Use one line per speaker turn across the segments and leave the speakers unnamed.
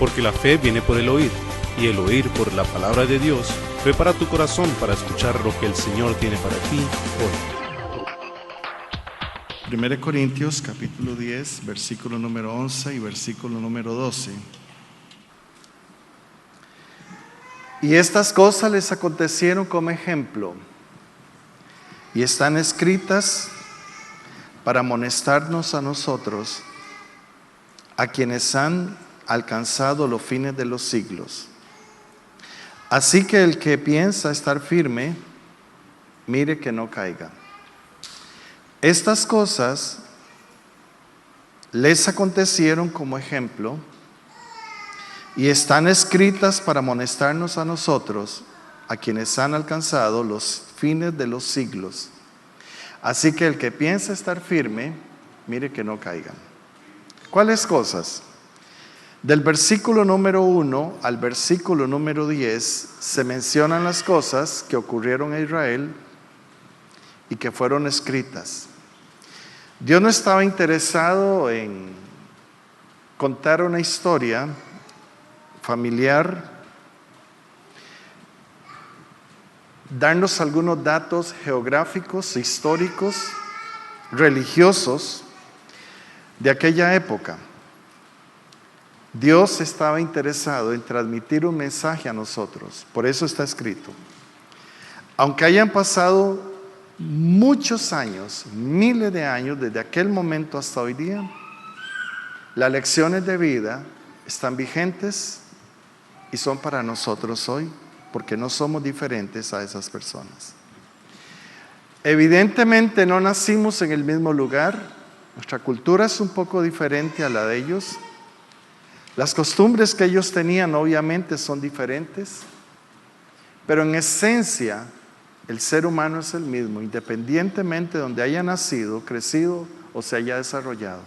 porque la fe viene por el oír, y el oír por la palabra de Dios. Prepara tu corazón para escuchar lo que el Señor tiene para ti hoy.
1 Corintios capítulo 10, versículo número 11 y versículo número 12. Y estas cosas les acontecieron como ejemplo, y están escritas para amonestarnos a nosotros, a quienes han alcanzado los fines de los siglos. Así que el que piensa estar firme, mire que no caiga. Estas cosas les acontecieron como ejemplo y están escritas para amonestarnos a nosotros, a quienes han alcanzado los fines de los siglos. Así que el que piensa estar firme, mire que no caiga. ¿Cuáles cosas? Del versículo número 1 al versículo número 10 se mencionan las cosas que ocurrieron a Israel y que fueron escritas. Dios no estaba interesado en contar una historia familiar, darnos algunos datos geográficos, históricos, religiosos de aquella época. Dios estaba interesado en transmitir un mensaje a nosotros, por eso está escrito. Aunque hayan pasado muchos años, miles de años, desde aquel momento hasta hoy día, las lecciones de vida están vigentes y son para nosotros hoy, porque no somos diferentes a esas personas. Evidentemente no nacimos en el mismo lugar, nuestra cultura es un poco diferente a la de ellos, las costumbres que ellos tenían obviamente son diferentes, pero en esencia el ser humano es el mismo, independientemente de donde haya nacido, crecido o se haya desarrollado.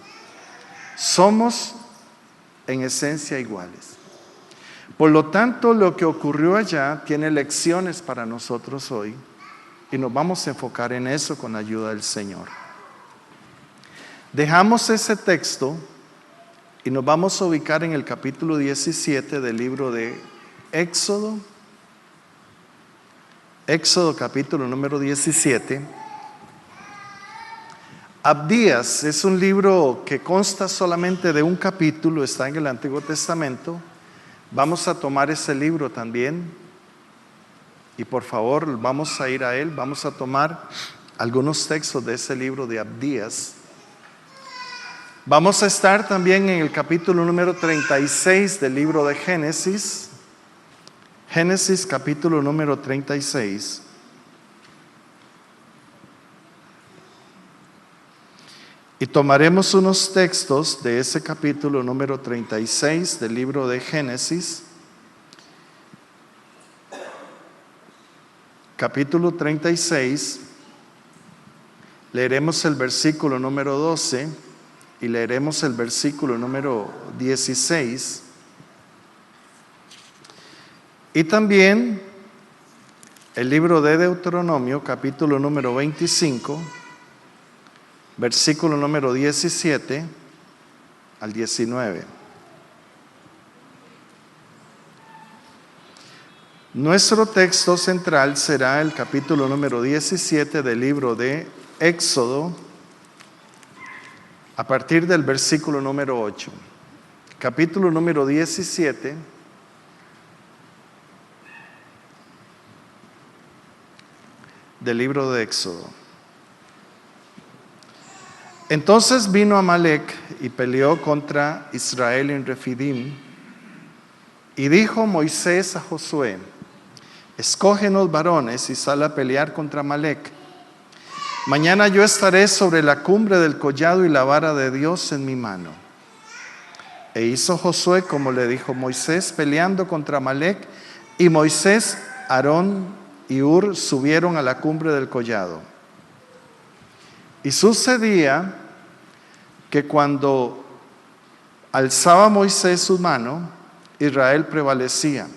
Somos en esencia iguales. Por lo tanto, lo que ocurrió allá tiene lecciones para nosotros hoy y nos vamos a enfocar en eso con la ayuda del Señor. Dejamos ese texto y nos vamos a ubicar en el capítulo 17 del libro de Éxodo. Éxodo capítulo número 17. Abdías es un libro que consta solamente de un capítulo, está en el Antiguo Testamento. Vamos a tomar ese libro también y por favor vamos a ir a él, vamos a tomar algunos textos de ese libro de Abdías. Vamos a estar también en el capítulo número 36 del libro de Génesis. Génesis capítulo número 36. Y tomaremos unos textos de ese capítulo número 36 del libro de Génesis. Capítulo 36. Leeremos el versículo número 12 y leeremos el versículo número 16. Y también el libro de Deuteronomio, capítulo número 25, versículo número 17 al 19. Nuestro texto central será el capítulo número 17 del libro de Éxodo, a partir del versículo número 8. Capítulo número 17. Del libro de Éxodo. Entonces vino Amalec y peleó contra Israel en Refidim. Y dijo Moisés a Josué: escógenos varones y sal a pelear contra Amalec. Mañana yo estaré sobre la cumbre del collado y la vara de Dios en mi mano. E hizo Josué como le dijo Moisés, peleando contra Amalec, y Moisés, Aarón y Hur subieron a la cumbre del collado. Y sucedía que cuando alzaba Moisés su mano, Israel prevalecía.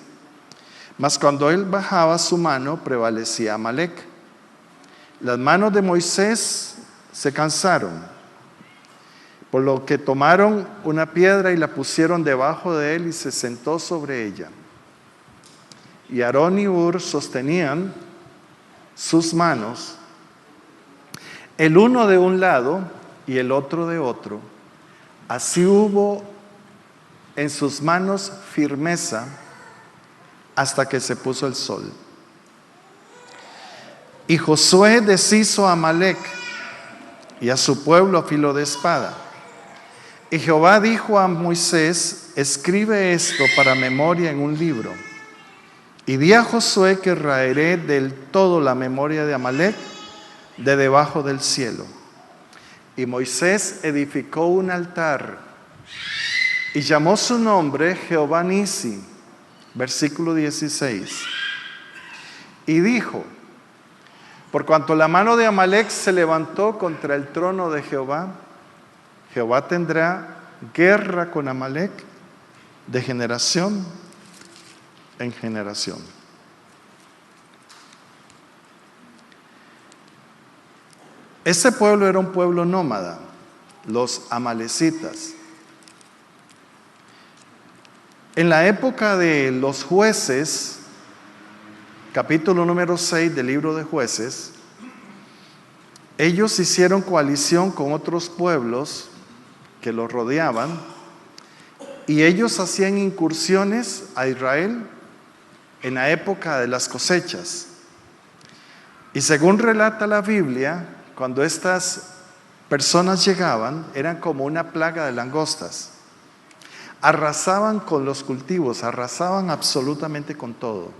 Mas cuando él bajaba su mano, prevalecía Amalec. Las manos de Moisés se cansaron, por lo que tomaron una piedra y la pusieron debajo de él y se sentó sobre ella. Y Aarón y Hur sostenían sus manos, el uno de un lado y el otro de otro. Así hubo en sus manos firmeza hasta que se puso el sol. Y Josué deshizo a Amalec y a su pueblo a filo de espada. Y Jehová dijo a Moisés: escribe esto para memoria en un libro. Y di a Josué que raeré del todo la memoria de Amalec de debajo del cielo. Y Moisés edificó un altar y llamó su nombre Jehová Nisi. Versículo 16. Y dijo: por cuanto la mano de Amalec se levantó contra el trono de Jehová, Jehová tendrá guerra con Amalec de generación en generación. Este pueblo era un pueblo nómada, los amalecitas. En la época de los jueces, capítulo número 6 del libro de Jueces, ellos hicieron coalición con otros pueblos que los rodeaban y ellos hacían incursiones a Israel en la época de las cosechas. Y según relata la Biblia, cuando estas personas llegaban, eran como una plaga de langostas. Arrasaban con los cultivos, arrasaban absolutamente con todo.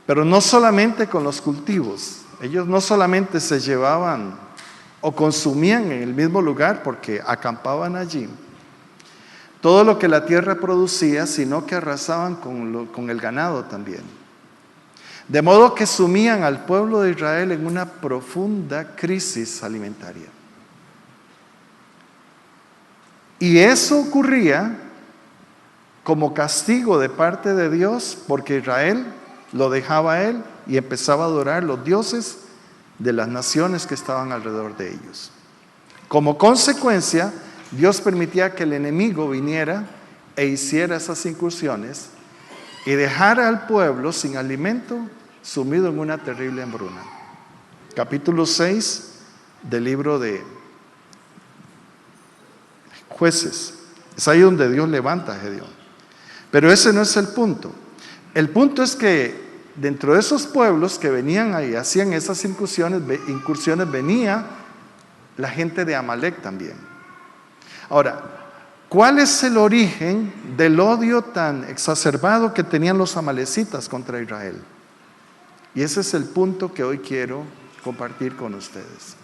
Pero no solamente con los cultivos, ellos no solamente se llevaban o consumían en el mismo lugar porque acampaban allí todo lo que la tierra producía, sino que arrasaban con el ganado también. De modo que sumían al pueblo de Israel en una profunda crisis alimentaria. Y eso ocurría como castigo de parte de Dios, porque Israel lo dejaba a él y empezaba a adorar los dioses de las naciones que estaban alrededor de ellos. Como consecuencia, Dios permitía que el enemigo viniera e hiciera esas incursiones y dejara al pueblo sin alimento, sumido en una terrible hambruna. Capítulo 6 del libro de Jueces. Es ahí donde Dios levanta a Gedeón. Pero ese no es el punto. El punto es que dentro de esos pueblos que venían ahí, hacían esas incursiones, venía la gente de Amalec también. Ahora, ¿cuál es el origen del odio tan exacerbado que tenían los amalecitas contra Israel? Y ese es el punto que hoy quiero compartir con ustedes.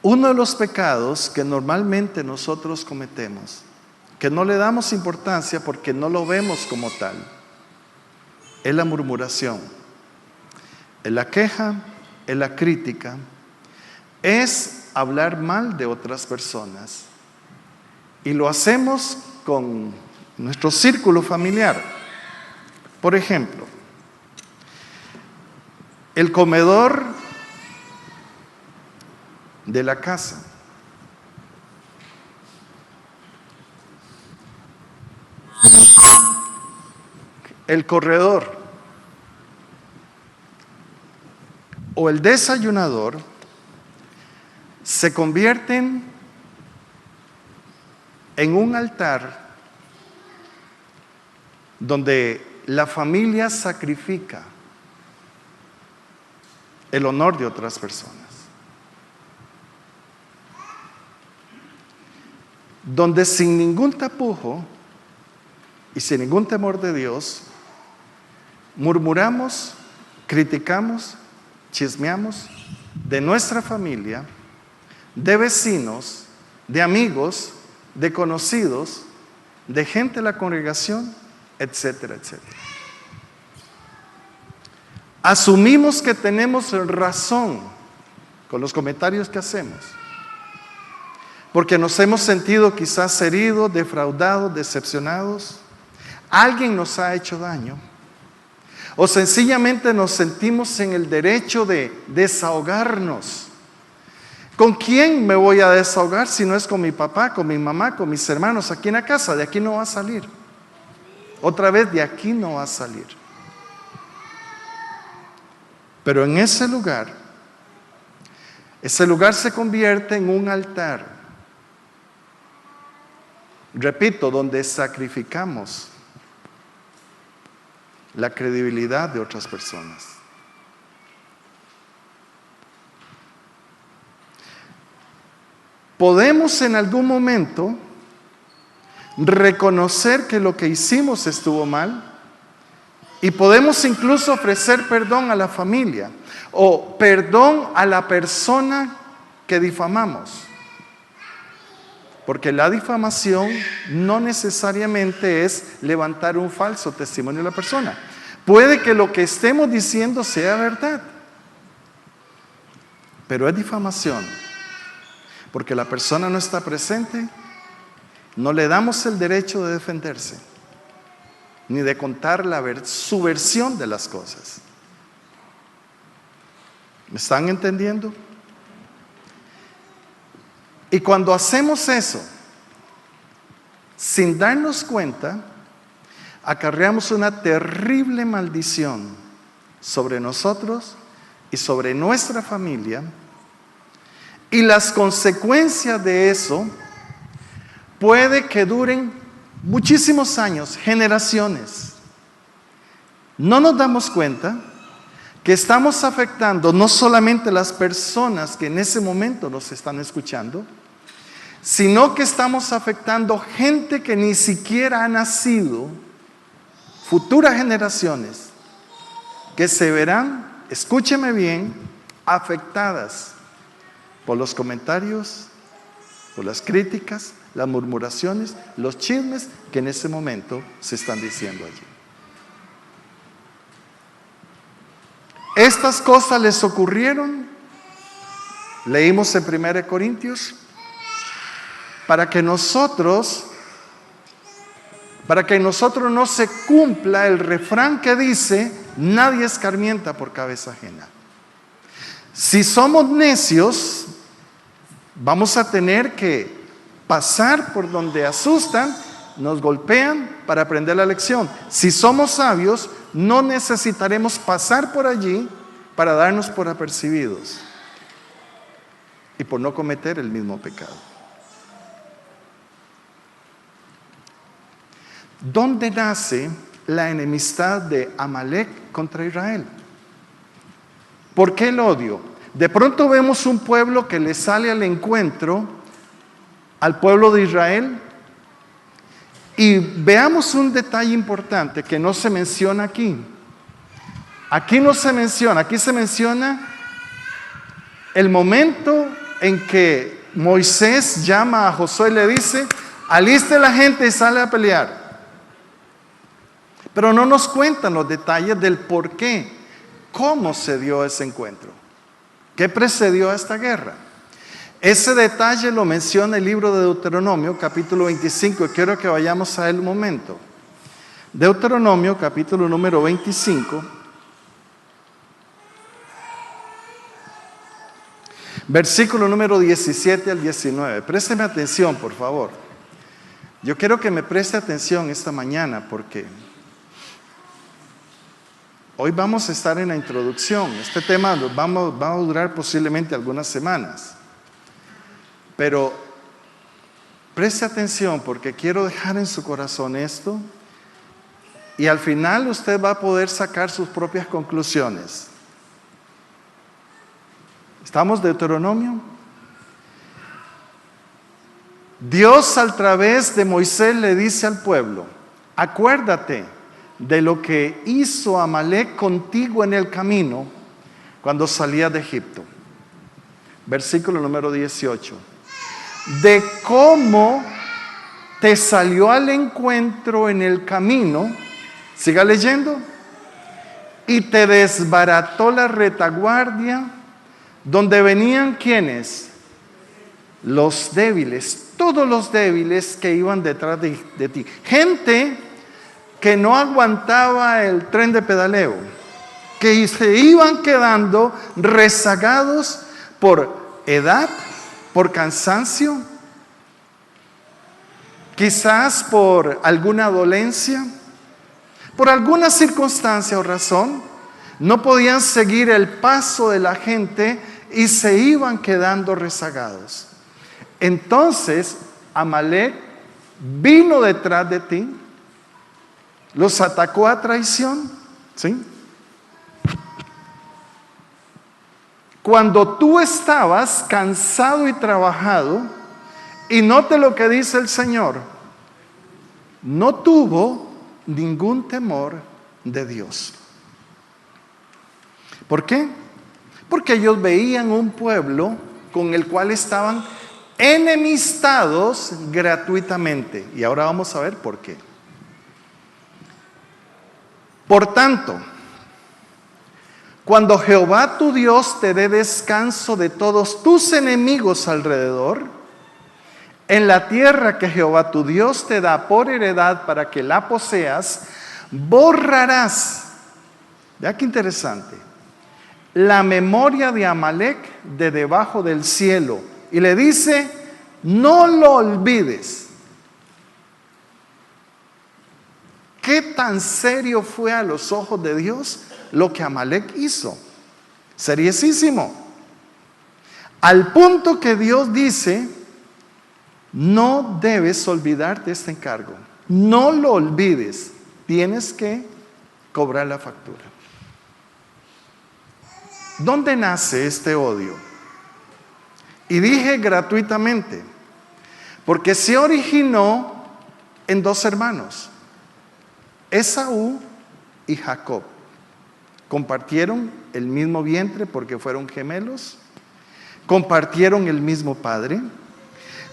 Uno de los pecados que normalmente nosotros cometemos, que no le damos importancia porque no lo vemos como tal, es la murmuración, es la queja, es la crítica, es hablar mal de otras personas. Y lo hacemos con nuestro círculo familiar. Por ejemplo, el comedor de la casa. El corredor o el desayunador se convierten en un altar donde la familia sacrifica el honor de otras personas, donde sin ningún tapujo y sin ningún temor de Dios murmuramos, criticamos, chismeamos de nuestra familia, de vecinos, de amigos, de conocidos, de gente de la congregación, etcétera, etcétera. Asumimos que tenemos razón con los comentarios que hacemos, porque nos hemos sentido quizás heridos, defraudados, decepcionados. Alguien nos ha hecho daño, o sencillamente nos sentimos en el derecho de desahogarnos. ¿Con quién me voy a desahogar si no es con mi papá, con mi mamá, con mis hermanos aquí en la casa? De aquí no va a salir. Otra vez, de aquí no va a salir. Pero en ese lugar se convierte en un altar. Repito, donde sacrificamos la credibilidad de otras personas. Podemos en algún momento reconocer que lo que hicimos estuvo mal y podemos incluso ofrecer perdón a la familia o perdón a la persona que difamamos. Porque la difamación no necesariamente es levantar un falso testimonio de la persona. Puede que lo que estemos diciendo sea verdad, pero es difamación. Porque la persona no está presente, no le damos el derecho de defenderse, ni de contar su versión de las cosas. ¿Me están entendiendo? Y cuando hacemos eso, sin darnos cuenta, acarreamos una terrible maldición sobre nosotros y sobre nuestra familia. Y las consecuencias de eso puede que duren muchísimos años, generaciones. No nos damos cuenta que estamos afectando no solamente las personas que en ese momento nos están escuchando, sino que estamos afectando gente que ni siquiera ha nacido, futuras generaciones, que se verán, escúcheme bien, afectadas por los comentarios, por las críticas, las murmuraciones, los chismes que en ese momento se están diciendo allí. Estas cosas les ocurrieron, leímos en 1 Corintios, para que en nosotros no se cumpla el refrán que dice, nadie escarmienta por cabeza ajena. Si somos necios, vamos a tener que pasar por donde asustan, nos golpean para aprender la lección. Si somos sabios, no necesitaremos pasar por allí para darnos por apercibidos y por no cometer el mismo pecado. ¿Dónde nace la enemistad de Amalek contra Israel? ¿Por qué el odio? De pronto vemos un pueblo que le sale al encuentro al pueblo de Israel y veamos un detalle importante que no se menciona aquí. Aquí no se menciona, aquí se menciona el momento en que Moisés llama a Josué y le dice, aliste la gente y sale a pelear. Pero no nos cuentan los detalles del por qué, cómo se dio ese encuentro, qué precedió a esta guerra. Ese detalle lo menciona el libro de Deuteronomio, capítulo 25, y quiero que vayamos a él un momento. Deuteronomio, capítulo número 25, versículo número 17 al 19. Présteme atención, por favor. Yo quiero que me preste atención esta mañana porque hoy vamos a estar en la introducción. Este tema va a durar posiblemente algunas semanas. Pero preste atención porque quiero dejar en su corazón esto y al final usted va a poder sacar sus propias conclusiones. ¿Estamos? Deuteronomio. Dios a través de Moisés le dice al pueblo, acuérdate de lo que hizo Amalek contigo en el camino cuando salías de Egipto. Versículo número 18. De cómo te salió al encuentro en el camino, siga leyendo, y te desbarató la retaguardia, donde venían ¿quiénes? Los débiles, todos los débiles que iban detrás de ti. Gente que no aguantaba el tren de pedaleo, que se iban quedando rezagados por edad, por cansancio, quizás por alguna dolencia, por alguna circunstancia o razón, no podían seguir el paso de la gente y se iban quedando rezagados. Entonces Amalek vino detrás de ti, los atacó a traición, ¿sí? Cuando tú estabas cansado y trabajado, y note lo que dice el Señor, no tuvo ningún temor de Dios. ¿Por qué? Porque ellos veían un pueblo con el cual estaban enemistados gratuitamente. Y ahora vamos a ver por qué. Por tanto, cuando Jehová tu Dios te dé descanso de todos tus enemigos alrededor, en la tierra que Jehová tu Dios te da por heredad para que la poseas, borrarás, vea qué interesante, la memoria de Amalek de debajo del cielo. Y le dice, no lo olvides. ¿Qué tan serio fue a los ojos de Dios lo que Amalek hizo? Seriosísimo. Al punto que Dios dice, no debes olvidarte este encargo. No lo olvides. Tienes que cobrar la factura. ¿Dónde nace este odio? Y dije gratuitamente, porque se originó en dos hermanos, Esaú y Jacob. Compartieron el mismo vientre porque fueron gemelos, compartieron el mismo padre,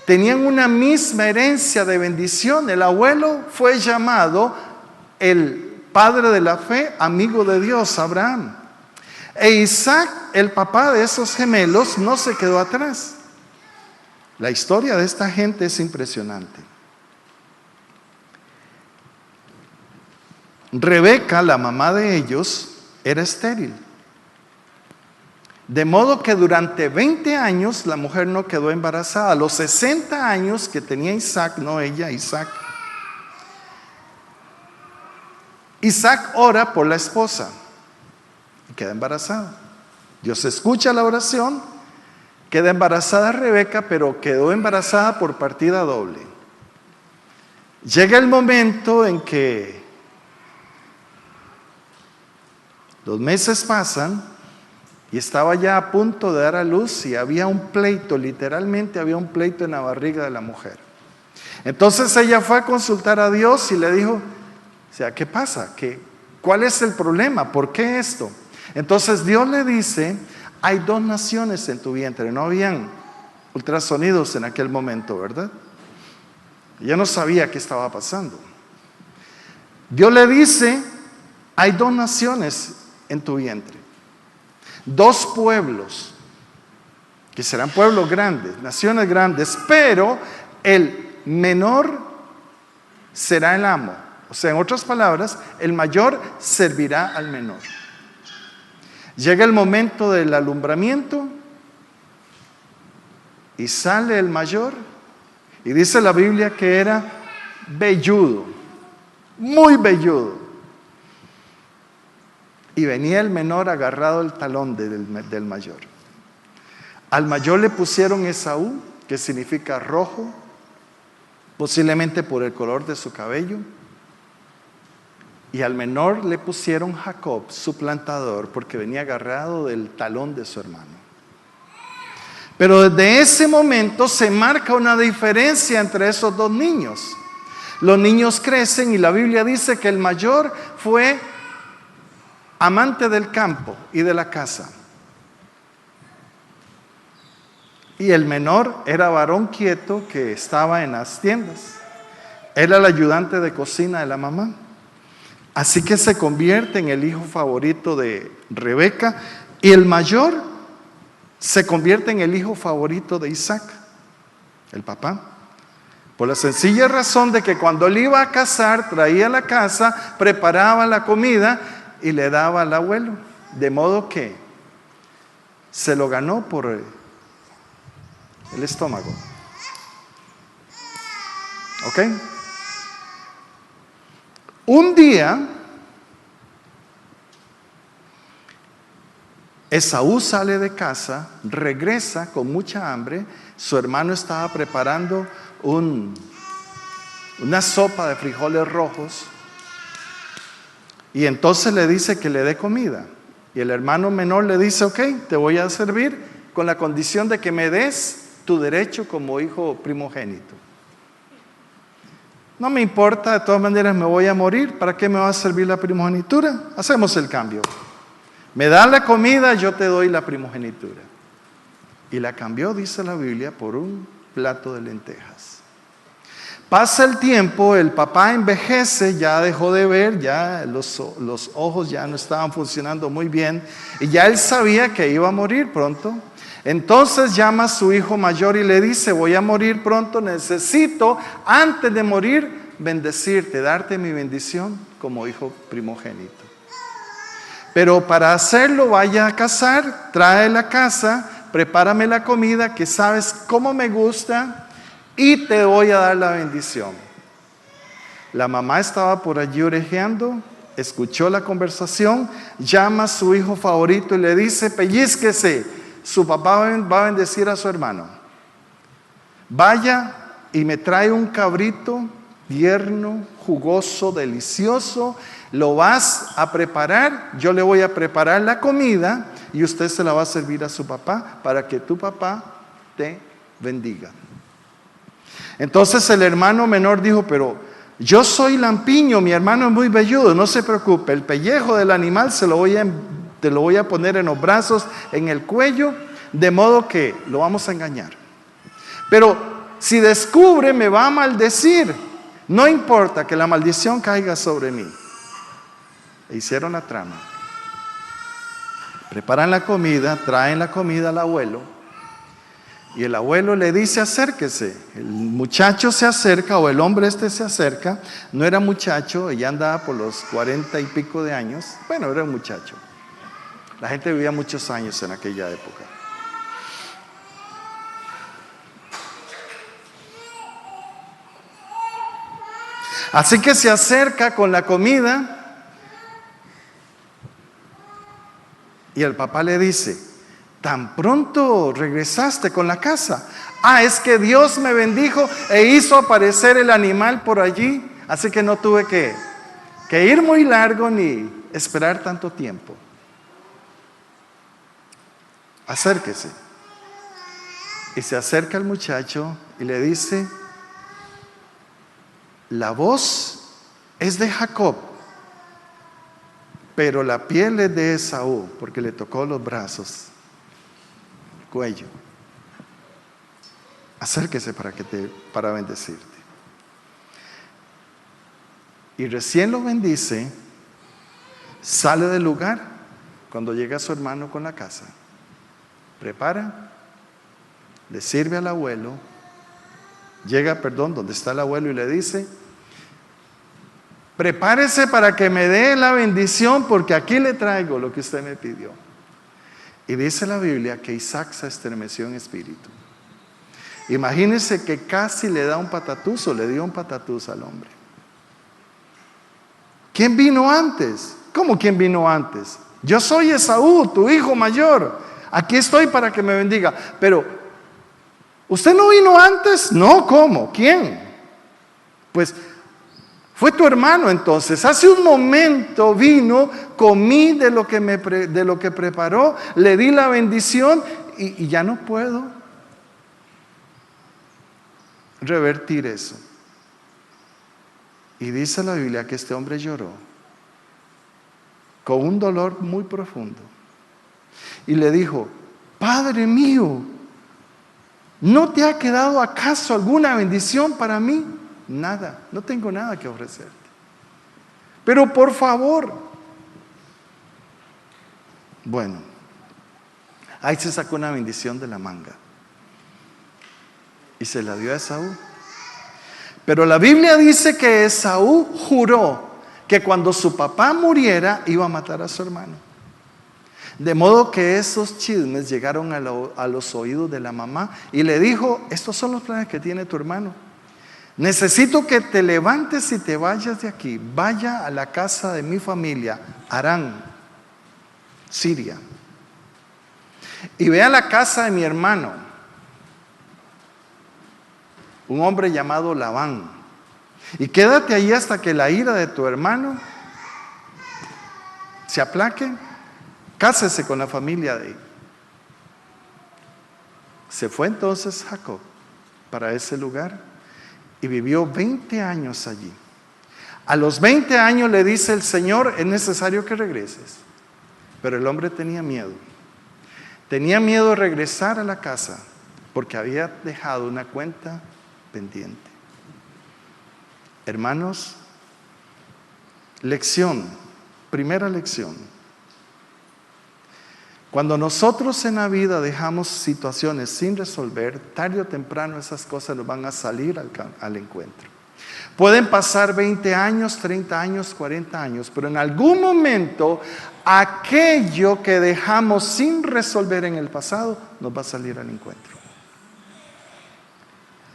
tenían una misma herencia de bendición. El abuelo fue llamado el padre de la fe, amigo de Dios, Abraham. E Isaac, el papá de esos gemelos, no se quedó atrás. La historia de esta gente es impresionante. Rebeca, la mamá de ellos, era estéril. De modo que durante 20 años la mujer no quedó embarazada. A los 60 años que tenía Isaac, no ella, Isaac. Isaac ora por la esposa y queda embarazada. Dios escucha la oración, queda embarazada Rebeca, pero quedó embarazada por partida doble. Llega el momento en que los meses pasan y estaba ya a punto de dar a luz y había un pleito, literalmente había un pleito en la barriga de la mujer. Entonces ella fue a consultar a Dios y le dijo, o sea, ¿qué pasa? ¿Cuál es el problema? ¿Por qué esto? Entonces Dios le dice, hay dos naciones en tu vientre. No habían ultrasonidos en aquel momento, ¿verdad? Ella no sabía qué estaba pasando. Dios le dice, hay dos naciones en tu vientre, dos pueblos, que serán pueblos grandes, naciones grandes, pero el menor será el amo. O sea, en otras palabras, el mayor servirá al menor. Llega el momento del alumbramiento y sale el mayor, y dice la Biblia que era velludo, muy velludo. Y venía el menor agarrado al talón del mayor. Al mayor le pusieron Esaú, que significa rojo, posiblemente por el color de su cabello. Y al menor le pusieron Jacob, suplantador, porque venía agarrado del talón de su hermano. Pero desde ese momento se marca una diferencia entre esos dos niños. Los niños crecen y la Biblia dice que el mayor fue amante del campo y de la casa. Y el menor era varón quieto que estaba en las tiendas. Era el ayudante de cocina de la mamá. Así que se convierte en el hijo favorito de Rebeca, y el mayor se convierte en el hijo favorito de Isaac, el papá. Por la sencilla razón de que cuando él iba a cazar, traía la casa, preparaba la comida y le daba al abuelo. De modo que se lo ganó por el estómago. ¿Ok? Un día, Esaú sale de casa, regresa con mucha hambre. Su hermano estaba preparando una sopa de frijoles rojos. Y entonces le dice que le dé comida. Y el hermano menor le dice, ok, te voy a servir con la condición de que me des tu derecho como hijo primogénito. No me importa, de todas maneras me voy a morir. ¿Para qué me va a servir la primogenitura? Hacemos el cambio. Me dan la comida, yo te doy la primogenitura. Y la cambió, dice la Biblia, por un plato de lentejas. Pasa el tiempo, el papá envejece, ya dejó de ver, ya los ojos ya no estaban funcionando muy bien. Y ya él sabía que iba a morir pronto. Entonces llama a su hijo mayor y le dice, voy a morir pronto, necesito antes de morir bendecirte, darte mi bendición como hijo primogénito. Pero para hacerlo vaya a cazar, trae la casa, prepárame la comida que sabes cómo me gusta y te voy a dar la bendición. La mamá estaba por allí orejeando, escuchó la conversación, llama a su hijo favorito y le dice, pellízquese. Su papá va a bendecir a su hermano. Vaya y me trae un cabrito tierno, jugoso, delicioso. Lo vas a preparar. Yo le voy a preparar la comida y usted se la va a servir a su papá para que tu papá te bendiga. Entonces el hermano menor dijo, pero yo soy lampiño, mi hermano es muy velludo, no se preocupe. El pellejo del animal te lo voy a poner en los brazos, en el cuello, de modo que lo vamos a engañar. Pero si descubre, me va a maldecir. No importa que la maldición caiga sobre mí. E hicieron la trama. Preparan la comida, traen la comida al abuelo. Y el abuelo le dice, acérquese. El muchacho se acerca, o el hombre se acerca. No era muchacho, ella andaba por los 40 y pico de años. Bueno, era un muchacho. La gente vivía muchos años en aquella época. Así que se acerca con la comida y el papá le dice, tan pronto regresaste con la casa. Es que Dios me bendijo e hizo aparecer el animal por allí, así que no tuve que ir muy largo ni esperar tanto tiempo. Acérquese. Y se acerca el muchacho y le dice, la voz es de Jacob, pero la piel es de Esaú, porque le tocó los brazos, el cuello. Acérquese para bendecirte. Y recién lo bendice, sale del lugar cuando llega su hermano con la casa. Prepara, le sirve al abuelo, llega, donde está el abuelo y le dice, prepárese para que me dé la bendición porque aquí le traigo lo que usted me pidió. Y dice la Biblia que Isaac se estremeció en espíritu. Imagínense que casi le da un patatús o le dio un patatús al hombre. ¿Quién vino antes? ¿Cómo quién vino antes? Yo soy Esaú, tu hijo mayor. Aquí estoy para que me bendiga. Pero, ¿usted no vino antes? No, ¿cómo? ¿Quién? Pues, fue tu hermano entonces. Hace un momento vino, comí de lo que preparó, le di la bendición y ya no puedo revertir eso. Y dice la Biblia que este hombre lloró con un dolor muy profundo. Y le dijo, Padre mío, ¿no te ha quedado acaso alguna bendición para mí? Nada, no tengo nada que ofrecerte. Pero por favor. Bueno, ahí se sacó una bendición de la manga y se la dio a Esaú. Pero la Biblia dice que Esaú juró que cuando su papá muriera iba a matar a su hermano. De modo que esos chismes llegaron a los oídos de la mamá y le dijo, estos son los planes que tiene tu hermano. Necesito que te levantes y te vayas de aquí. Vaya a la casa de mi familia, Harán, Siria. Y ve a la casa de mi hermano, un hombre llamado Labán. Y quédate allí hasta que la ira de tu hermano se aplaque. Cásese con la familia de él. Se fue entonces Jacob para ese lugar y vivió 20 años allí. A los 20 años le dice el Señor, es necesario que regreses. Pero el hombre tenía miedo. Tenía miedo de regresar a la casa porque había dejado una cuenta pendiente. Hermanos, primera lección. Cuando nosotros en la vida dejamos situaciones sin resolver, tarde o temprano esas cosas nos van a salir al encuentro. Pueden pasar 20 años, 30 años, 40 años, pero en algún momento aquello que dejamos sin resolver en el pasado nos va a salir al encuentro.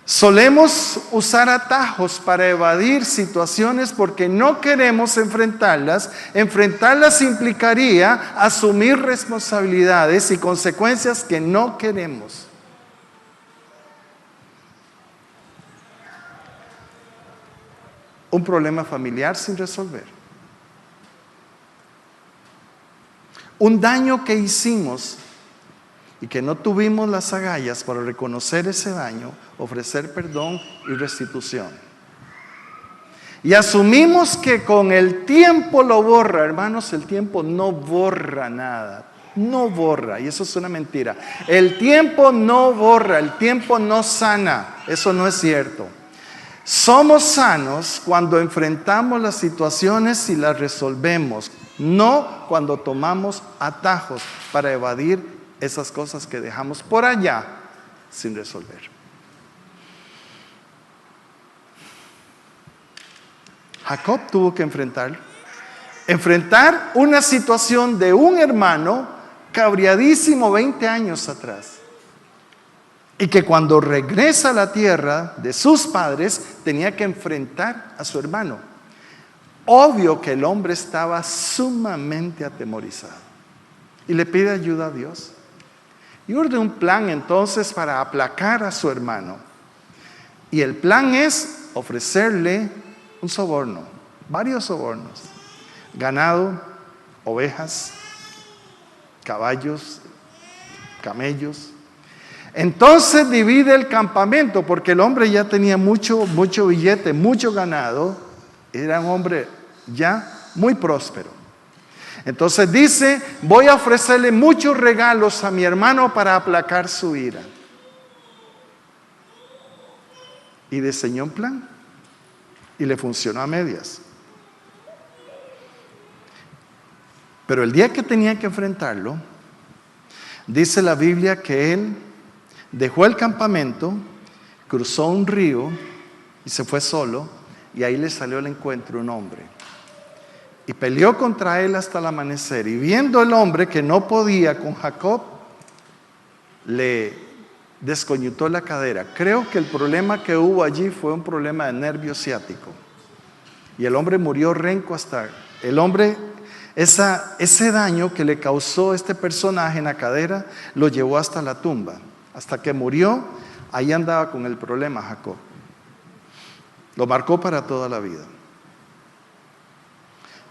Solemos usar atajos para evadir situaciones porque no queremos enfrentarlas. Enfrentarlas implicaría asumir responsabilidades y consecuencias que no queremos. Un problema familiar sin resolver. Un daño que hicimos y que no tuvimos las agallas para reconocer ese daño, ofrecer perdón y restitución. Y asumimos que con el tiempo lo borra. Hermanos, el tiempo no borra nada. No borra, y eso es una mentira. El tiempo no borra, el tiempo no sana. Eso no es cierto. Somos sanos cuando enfrentamos las situaciones y las resolvemos, no cuando tomamos atajos para evadir esas cosas que dejamos por allá sin resolver. Jacob tuvo que enfrentar una situación de un hermano cabreadísimo 20 años atrás. Y que cuando regresa a la tierra de sus padres tenía que enfrentar a su hermano. Obvio que el hombre estaba sumamente atemorizado y le pide ayuda a Dios. Y urde un plan entonces para aplacar a su hermano. Y el plan es ofrecerle un soborno, varios sobornos. Ganado, ovejas, caballos, camellos. Entonces divide el campamento porque el hombre ya tenía mucho billete, mucho ganado. Era un hombre ya muy próspero. Entonces dice, voy a ofrecerle muchos regalos a mi hermano para aplacar su ira. Y diseñó un plan. Y le funcionó a medias. Pero el día que tenía que enfrentarlo, dice la Biblia que él dejó el campamento, cruzó un río y se fue solo. Y ahí le salió al encuentro un hombre. Y peleó contra él hasta el amanecer. Y viendo el hombre que no podía con Jacob, le descoyuntó la cadera. Creo que el problema que hubo allí fue un problema de nervio ciático. Y el hombre murió renco hasta... El hombre, ese daño que le causó este personaje en la cadera, lo llevó hasta la tumba. Hasta que murió, ahí andaba con el problema Jacob. Lo marcó para toda la vida.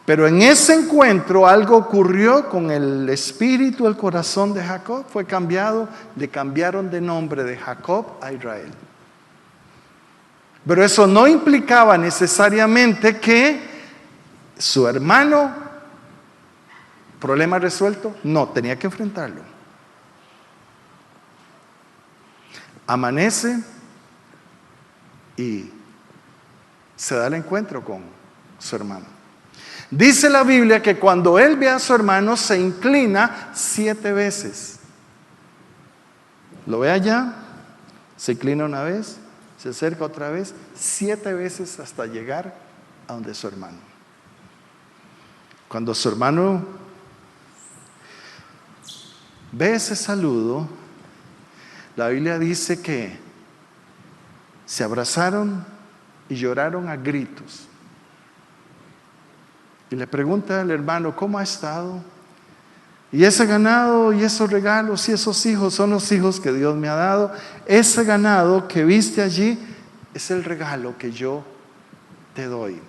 Pero en ese encuentro algo ocurrió con el espíritu, el corazón de Jacob. Fue cambiado, le cambiaron de nombre de Jacob a Israel. Pero eso no implicaba necesariamente que su hermano, problema resuelto, no, tenía que enfrentarlo. Amanece y se da el encuentro con su hermano. Dice la Biblia que cuando él ve a su hermano se inclina 7 veces. Lo ve allá, se inclina una vez, se acerca otra vez, 7 veces hasta llegar a donde su hermano. Cuando su hermano ve ese saludo, la Biblia dice que se abrazaron y lloraron a gritos. Y le pregunta al hermano, ¿cómo ha estado? Y ese ganado y esos regalos y esos hijos son los hijos que Dios me ha dado. Ese ganado que viste allí es el regalo que yo te doy.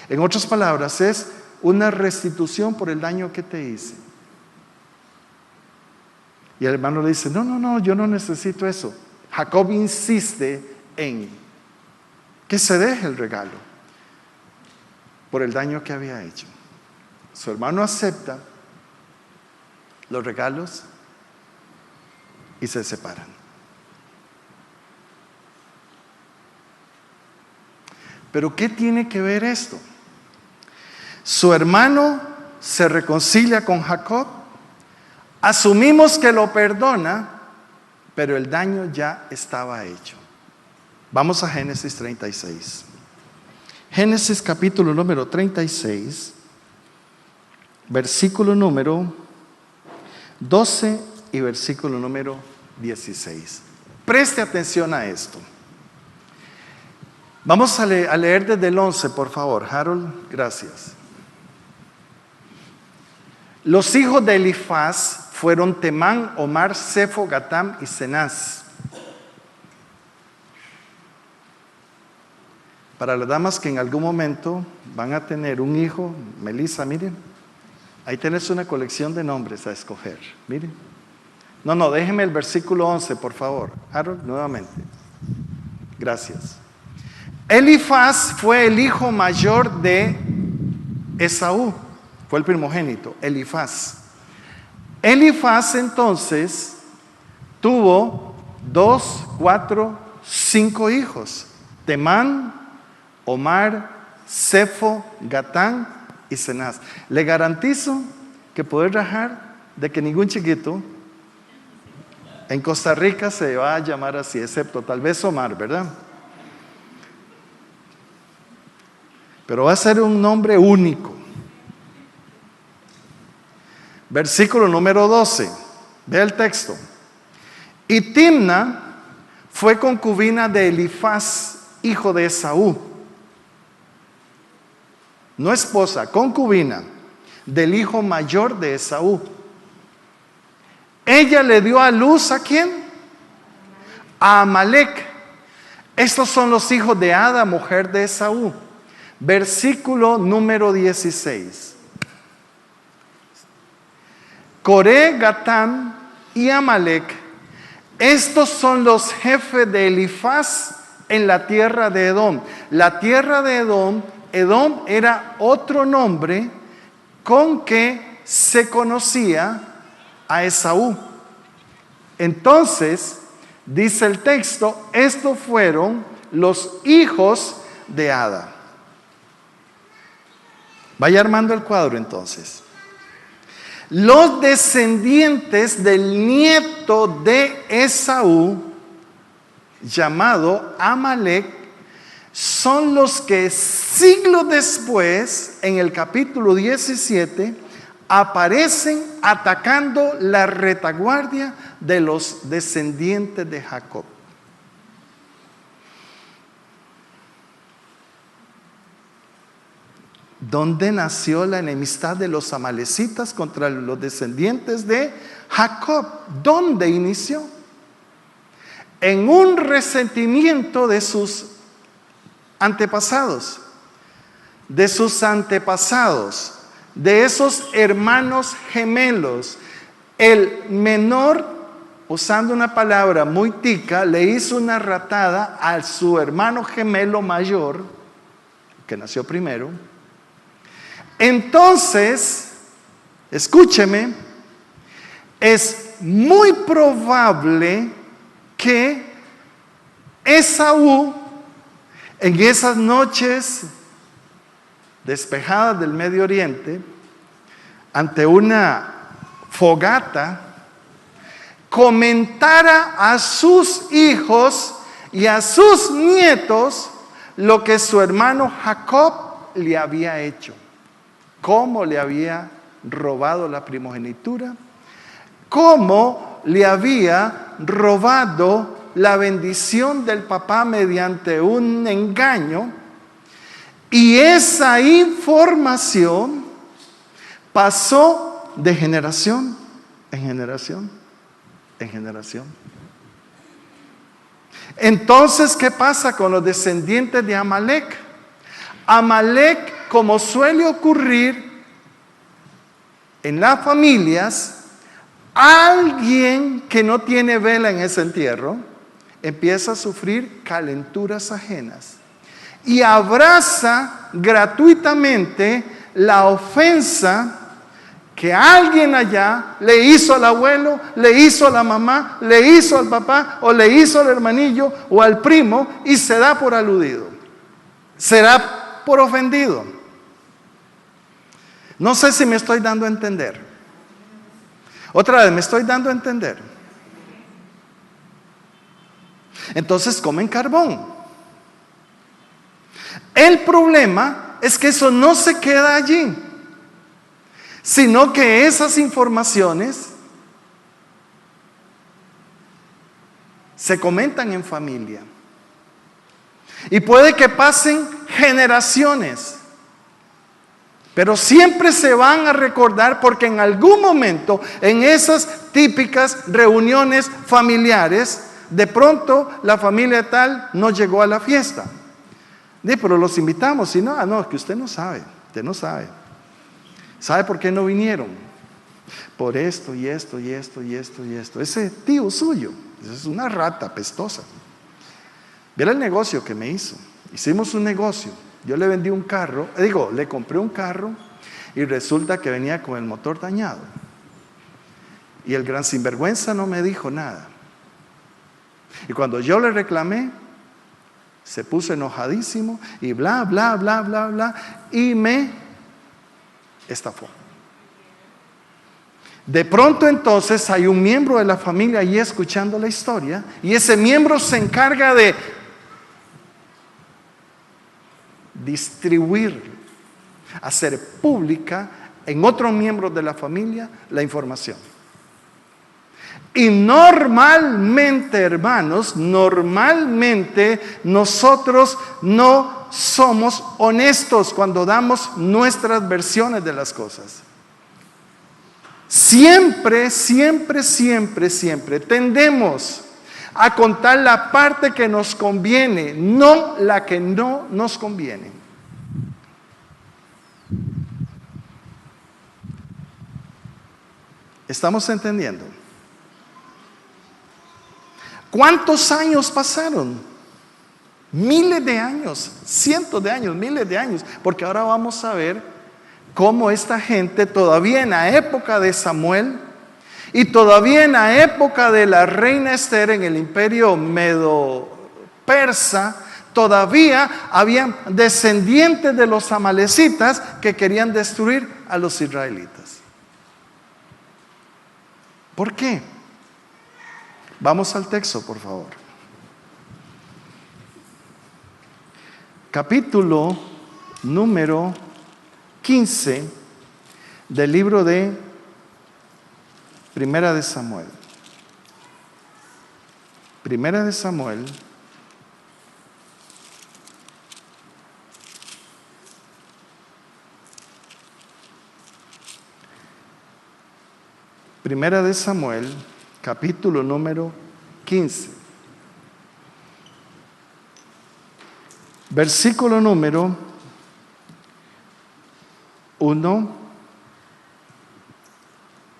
En otras palabras, es una restitución por el daño que te hice. Y el hermano le dice, no, yo no necesito eso. Jacob insiste en que se deje el regalo por el daño que había hecho. Su hermano acepta los regalos y se separan. ¿Pero qué tiene que ver esto? Su hermano se reconcilia con Jacob, asumimos que lo perdona, pero el daño ya estaba hecho. Vamos a Génesis 36. Génesis capítulo número 36, versículo número 12 y versículo número 16. Preste atención a esto. Vamos a leer desde el 11, por favor. Harold, gracias. Los hijos de Elifaz fueron Temán, Omar, Sefo, Gatam y Cenaz. Para las damas que en algún momento van a tener un hijo, Melissa, miren, ahí tenés una colección de nombres a escoger, miren. No, déjeme el versículo 11, por favor. Harold, nuevamente. Gracias. Elifaz fue el hijo mayor de Esaú, fue el primogénito, Elifaz. Elifaz entonces tuvo 2, 4, 5 hijos, Temán, Omar, Sefo, Gatán y Cenaz. Le garantizo que poder rajar de que ningún chiquito en Costa Rica se va a llamar así, excepto tal vez Omar, ¿verdad? Pero va a ser un nombre único. Versículo número 12. Vea el texto. Y Timna fue concubina de Elifaz, hijo de Esaú. No esposa, concubina del hijo mayor de Esaú. Ella le dio a luz ¿a quién? A Amalec. Estos son los hijos de Ada, mujer de Esaú. Versículo número 16. Coré, Gatam y Amalec, estos son los jefes de Elifaz en la tierra de Edom. La tierra de Edom, Edom era otro nombre con que se conocía a Esaú. Entonces, dice el texto, estos fueron los hijos de Ada. Vaya armando el cuadro entonces. Los descendientes del nieto de Esaú, llamado Amalec, son los que siglos después, en el capítulo 17, aparecen atacando la retaguardia de los descendientes de Jacob. ¿Dónde nació la enemistad de los amalecitas contra los descendientes de Jacob? ¿Dónde inició? En un resentimiento de sus antepasados, de esos hermanos gemelos. El menor, usando una palabra muy tica, le hizo una ratada a su hermano gemelo mayor, que nació primero. Entonces, escúcheme, es muy probable que Esaú, en esas noches despejadas del Medio Oriente, ante una fogata, comentara a sus hijos y a sus nietos lo que su hermano Jacob le había hecho. Cómo le había robado la primogenitura, cómo le había robado la bendición del papá mediante un engaño, y esa información pasó de generación en generación en generación. Entonces, ¿qué pasa con los descendientes de Amalek? Amalek, como suele ocurrir en las familias, alguien que no tiene vela en ese entierro empieza a sufrir calenturas ajenas y abraza gratuitamente la ofensa que alguien allá le hizo al abuelo, le hizo a la mamá, le hizo al papá, o le hizo al hermanillo o al primo, y se da por aludido, se da por ofendido. No sé si me estoy dando a entender. Otra vez, me estoy dando a entender. Entonces comen carbón. El problema es que eso no se queda allí, sino que esas informaciones se comentan en familia. Y puede que pasen generaciones, pero siempre se van a recordar, porque en algún momento, en esas típicas reuniones familiares, de pronto la familia tal no llegó a la fiesta. Pero los invitamos, y no, es que usted no sabe. ¿Sabe por qué no vinieron? Por esto y esto y esto y esto y esto. Ese tío suyo es una rata pestosa. Viera el negocio que me hizo. Hicimos un negocio. Yo le vendí un carro, le compré un carro, y resulta que venía con el motor dañado. Y el gran sinvergüenza no me dijo nada. Y cuando yo le reclamé, se puso enojadísimo y bla, bla, bla, bla, bla, y me estafó. De pronto entonces hay un miembro de la familia ahí escuchando la historia, y ese miembro se encarga de distribuir, hacer pública en otros miembros de la familia la información. Y normalmente, hermanos, nosotros no somos honestos cuando damos nuestras versiones de las cosas. Siempre tendemos a contar la parte que nos conviene, no la que no nos conviene. ¿Estamos entendiendo? ¿Cuántos años pasaron? Miles de años, cientos de años, miles de años, porque ahora vamos a ver cómo esta gente todavía en la época de Samuel y todavía en la época de la reina Esther en el imperio medo-persa, todavía habían descendientes de los amalecitas que querían destruir a los israelitas. ¿Por qué? Vamos al texto, por favor. Capítulo número 15 del libro de Primera de Samuel. Primera de Samuel. Primera de Samuel, capítulo número 15. Versículo número 1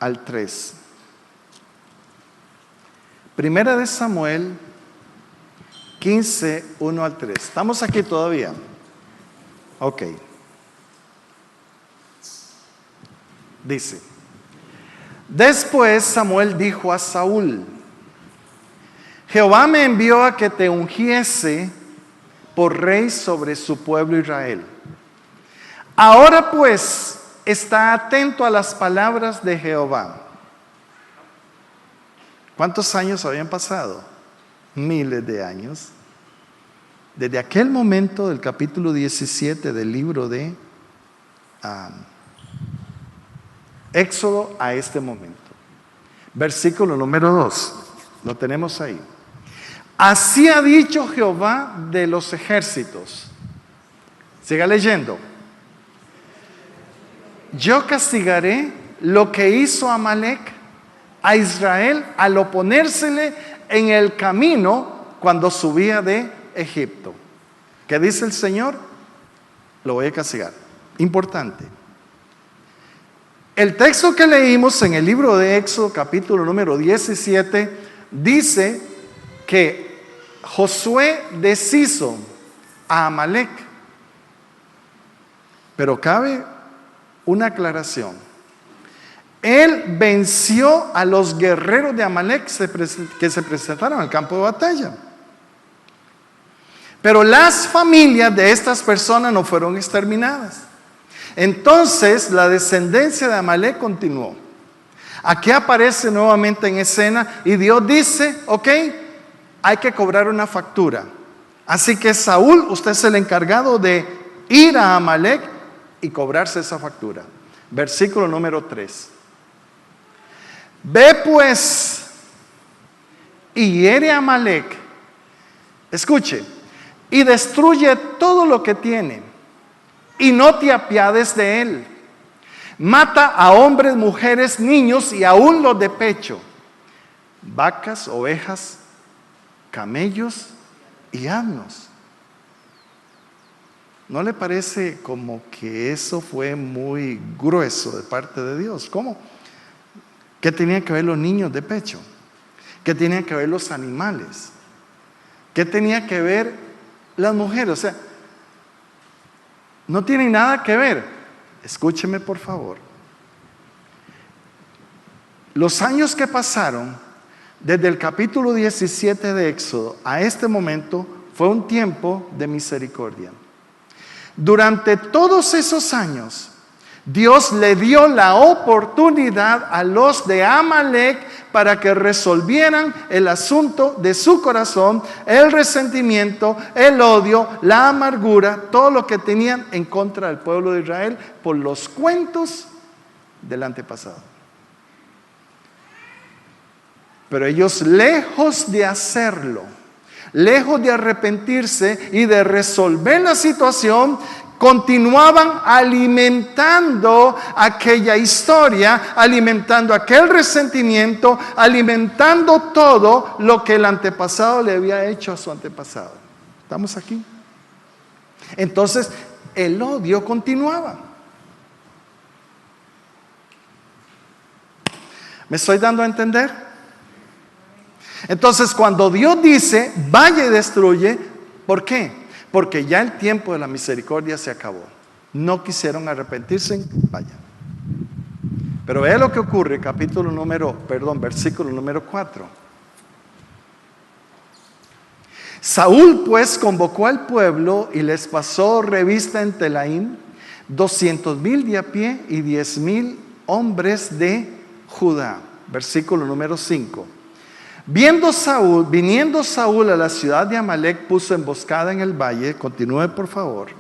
al 3. Primera de Samuel 15, 1 al 3. ¿Estamos aquí todavía? Ok. Dice: Después Samuel dijo a Saúl: Jehová me envió a que te ungiese por rey sobre su pueblo Israel. Ahora pues, está atento a las palabras de Jehová. ¿Cuántos años habían pasado? Miles de años. Desde aquel momento del capítulo 17 del libro de Éxodo a este momento. Versículo número 2. Lo tenemos ahí. Así ha dicho Jehová de los ejércitos. Siga leyendo. Yo castigaré lo que hizo Amalec a Israel al oponérsele en el camino cuando subía de Egipto. ¿Qué dice el Señor? Lo voy a castigar. Importante. El texto que leímos en el libro de Éxodo, capítulo número 17, dice que Josué deshizo a Amalec. Pero cabe una aclaración. Él venció a los guerreros de Amalec que se presentaron al campo de batalla. Pero las familias de estas personas no fueron exterminadas. Entonces la descendencia de Amalec continuó. Aquí aparece nuevamente en escena y Dios dice, ok, hay que cobrar una factura. Así que Saúl, usted es el encargado de ir a Amalec y cobrarse esa factura. Versículo número 3. Ve pues y hiere a Amalec, escuche, y destruye todo lo que tiene, y no te apiades de él. Mata a hombres, mujeres, niños y aún los de pecho, vacas, ovejas, camellos y asnos. ¿No le parece como que eso fue muy grueso de parte de Dios? ¿Cómo? ¿Qué tenían que ver los niños de pecho? ¿Qué tenían que ver los animales? ¿Qué tenía que ver las mujeres? O sea, no tienen nada que ver. Escúcheme por favor. Los años que pasaron desde el capítulo 17 de Éxodo a este momento fue un tiempo de misericordia. Durante todos esos años, Dios le dio la oportunidad a los de Amalec para que resolvieran el asunto de su corazón, el resentimiento, el odio, la amargura, todo lo que tenían en contra del pueblo de Israel por los cuentos del antepasado. Pero ellos, lejos de hacerlo, lejos de arrepentirse y de resolver la situación, continuaban alimentando aquella historia, alimentando aquel resentimiento, alimentando todo lo que el antepasado le había hecho a su antepasado. ¿Estamos aquí? Entonces, el odio continuaba. ¿Me estoy dando a entender? Entonces, cuando Dios dice, vaya y destruye, ¿por qué? Porque ya el tiempo de la misericordia se acabó. No quisieron arrepentirse, vaya. Pero vea lo que ocurre, versículo número 4. Saúl pues convocó al pueblo y les pasó revista en Telaim 200,000 de a pie y 10,000 hombres de Judá. Versículo número 5. Viniendo Saúl a la ciudad de Amalec, puso emboscada en el valle. Continúe por favor.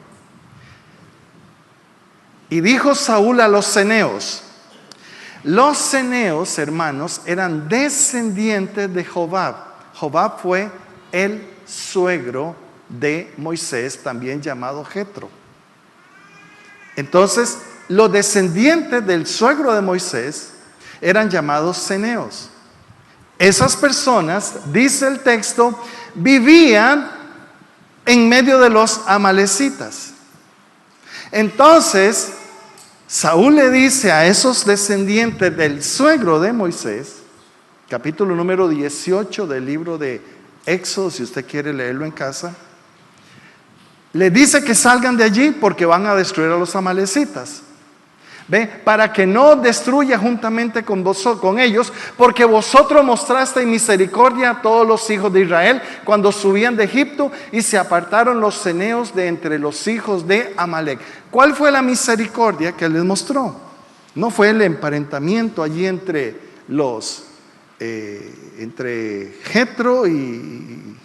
Y dijo Saúl a los ceneos. Los ceneos, hermanos, eran descendientes de Jobab. Jobab fue el suegro de Moisés, también llamado Jetro. Entonces, los descendientes del suegro de Moisés eran llamados ceneos. Esas personas, dice el texto, vivían en medio de los amalecitas. Entonces, Saúl le dice a esos descendientes del suegro de Moisés, capítulo número 18 del libro de Éxodo, si usted quiere leerlo en casa, le dice que salgan de allí porque van a destruir a los amalecitas. ¿Ve? Para que no destruya juntamente con ellos, porque vosotros mostrasteis misericordia a todos los hijos de Israel cuando subían de Egipto y se apartaron los ceneos de entre los hijos de Amalec. ¿Cuál fue la misericordia que les mostró? No fue el emparentamiento allí entre Jetro y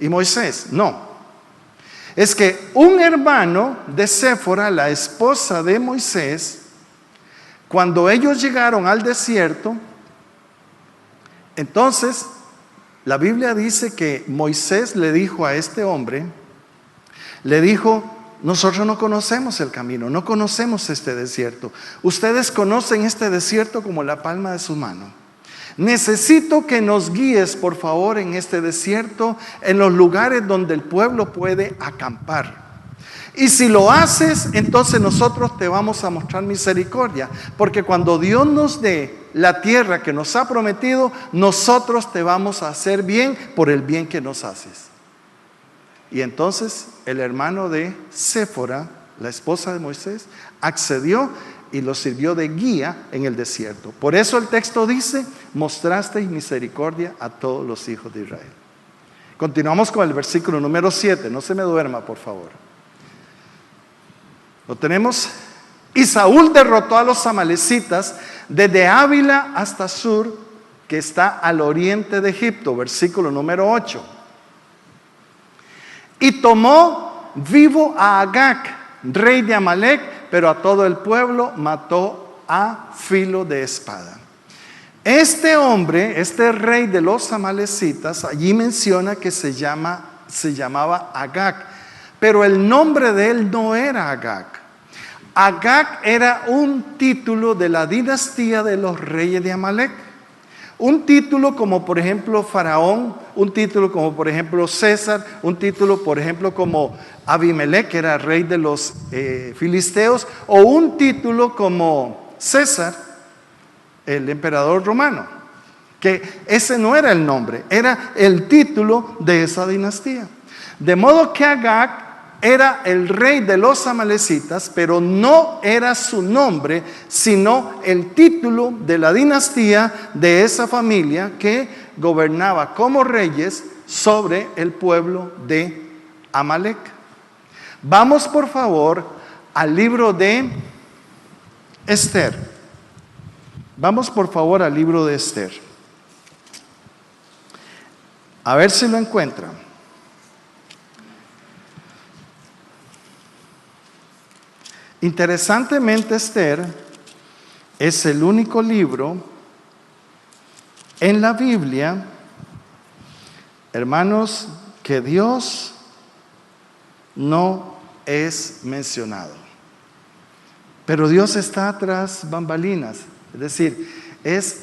Moisés, no. Es que un hermano de Séfora, la esposa de Moisés, cuando ellos llegaron al desierto, Entonces, la Biblia dice que Moisés le dijo a este hombre, le dijo: nosotros no conocemos el camino, no conocemos este desierto. Ustedes conocen este desierto como la palma de su mano. Necesito que nos guíes, por favor, en este desierto, en los lugares donde el pueblo puede acampar. Y si lo haces, entonces nosotros te vamos a mostrar misericordia. Porque cuando Dios nos dé la tierra que nos ha prometido, nosotros te vamos a hacer bien por el bien que nos haces. Y entonces el hermano de Séfora, la esposa de Moisés, accedió y lo sirvió de guía en el desierto. Por eso el texto dice: mostrasteis misericordia a todos los hijos de Israel. Continuamos con el versículo número 7. No se me duerma, por favor. Lo tenemos. Y Saúl derrotó a los amalecitas desde Ávila hasta Sur, que está al oriente de Egipto. Versículo número 8. Y tomó vivo a Agag, rey de Amalec, pero a todo el pueblo mató a filo de espada. Este hombre, este rey de los amalecitas, allí menciona que se llamaba Agag, pero el nombre de él no era Agag. Agag era un título de la dinastía de los reyes de Amalec. Un título como por ejemplo Faraón, un título como por ejemplo César, un título por ejemplo como Abimelech, que era rey de los filisteos, o un título como César, el emperador romano, que ese no era el nombre, era el título de esa dinastía. De modo que Agag era el rey de los amalecitas, pero no era su nombre, sino el título de la dinastía de esa familia que gobernaba como reyes sobre el pueblo de Amalec. Vamos por favor al libro de Esther. Vamos por favor al libro de Esther. A ver si lo encuentran. Interesantemente, Esther es el único libro en la Biblia, hermanos, que Dios no es mencionado. Pero Dios está tras bambalinas, es decir, es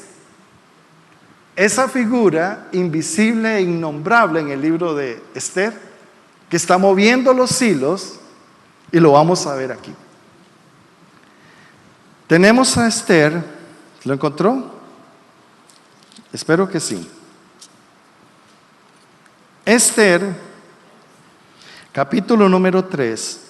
esa figura invisible e innombrable en el libro de Esther, que está moviendo los hilos, y lo vamos a ver aquí. Tenemos a Esther. ¿Lo encontró? Espero que sí. Esther, capítulo número 3.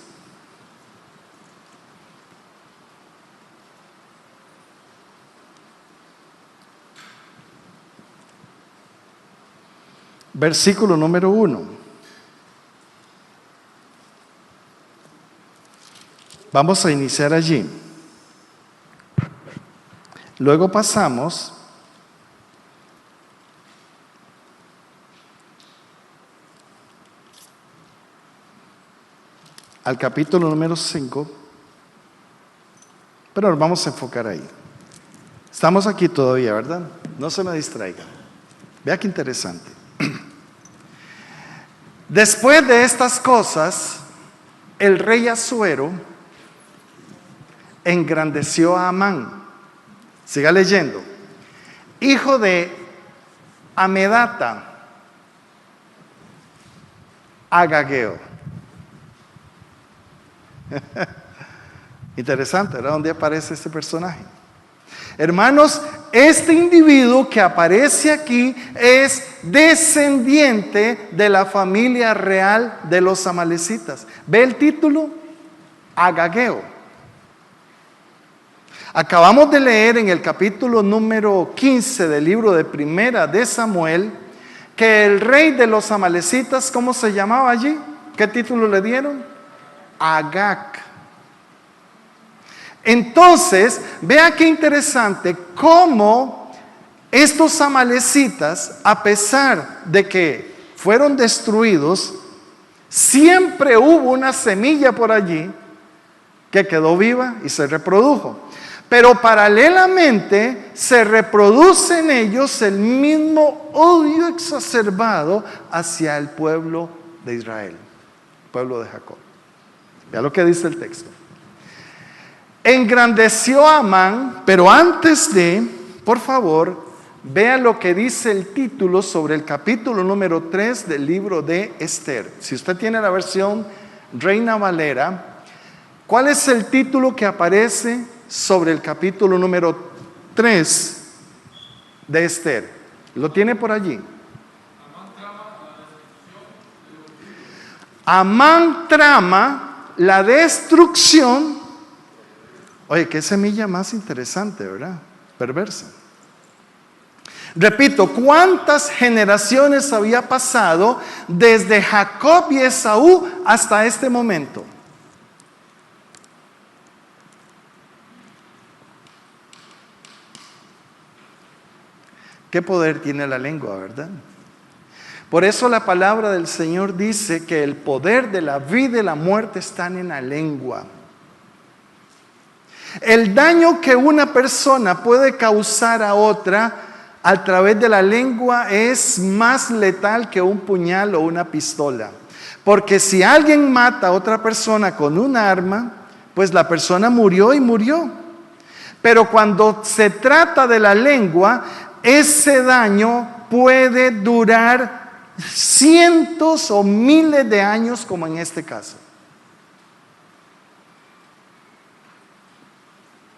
Versículo número 1. Vamos a iniciar allí. Luego pasamos al capítulo número 5, pero nos vamos a enfocar ahí. Estamos aquí todavía, ¿verdad? No se me distraigan. Vea qué interesante. Después de estas cosas, el rey Asuero engrandeció a Amán. Siga leyendo. Hijo de Amedata, Agageo. Interesante, ¿verdad? ¿Dónde aparece este personaje? Hermanos, este individuo que aparece aquí es descendiente de la familia real de los amalecitas. ¿Ve el título? Agageo. Acabamos de leer en el capítulo número 15 del libro de Primera de Samuel que el rey de los amalecitas, ¿cómo se llamaba allí? ¿Qué título le dieron? Agag. Entonces, vea qué interesante cómo estos amalecitas, a pesar de que fueron destruidos, siempre hubo una semilla por allí que quedó viva y se reprodujo. Pero paralelamente se reproduce en ellos el mismo odio exacerbado hacia el pueblo de Israel, el pueblo de Jacob. Vea lo que dice el texto. Engrandeció a Amán, pero antes de, por favor, vea lo que dice el título sobre el capítulo número 3 del libro de Esther. Si usted tiene la versión Reina Valera, ¿cuál es el título que aparece sobre el capítulo número 3 de Esther? ¿Lo tiene por allí? Amán trama la destrucción. Oye, qué semilla más interesante, ¿verdad? Perversa. Repito, ¿cuántas generaciones había pasado desde Jacob y Esaú hasta este momento? ¿Qué poder tiene la lengua, verdad? Por eso la palabra del Señor dice que el poder de la vida y la muerte están en la lengua. El daño que una persona puede causar a otra a través de la lengua es más letal que un puñal o una pistola. Porque si alguien mata a otra persona con un arma, pues la persona murió y murió. Pero cuando se trata de la lengua, ese daño puede durar cientos o miles de años, como en este caso.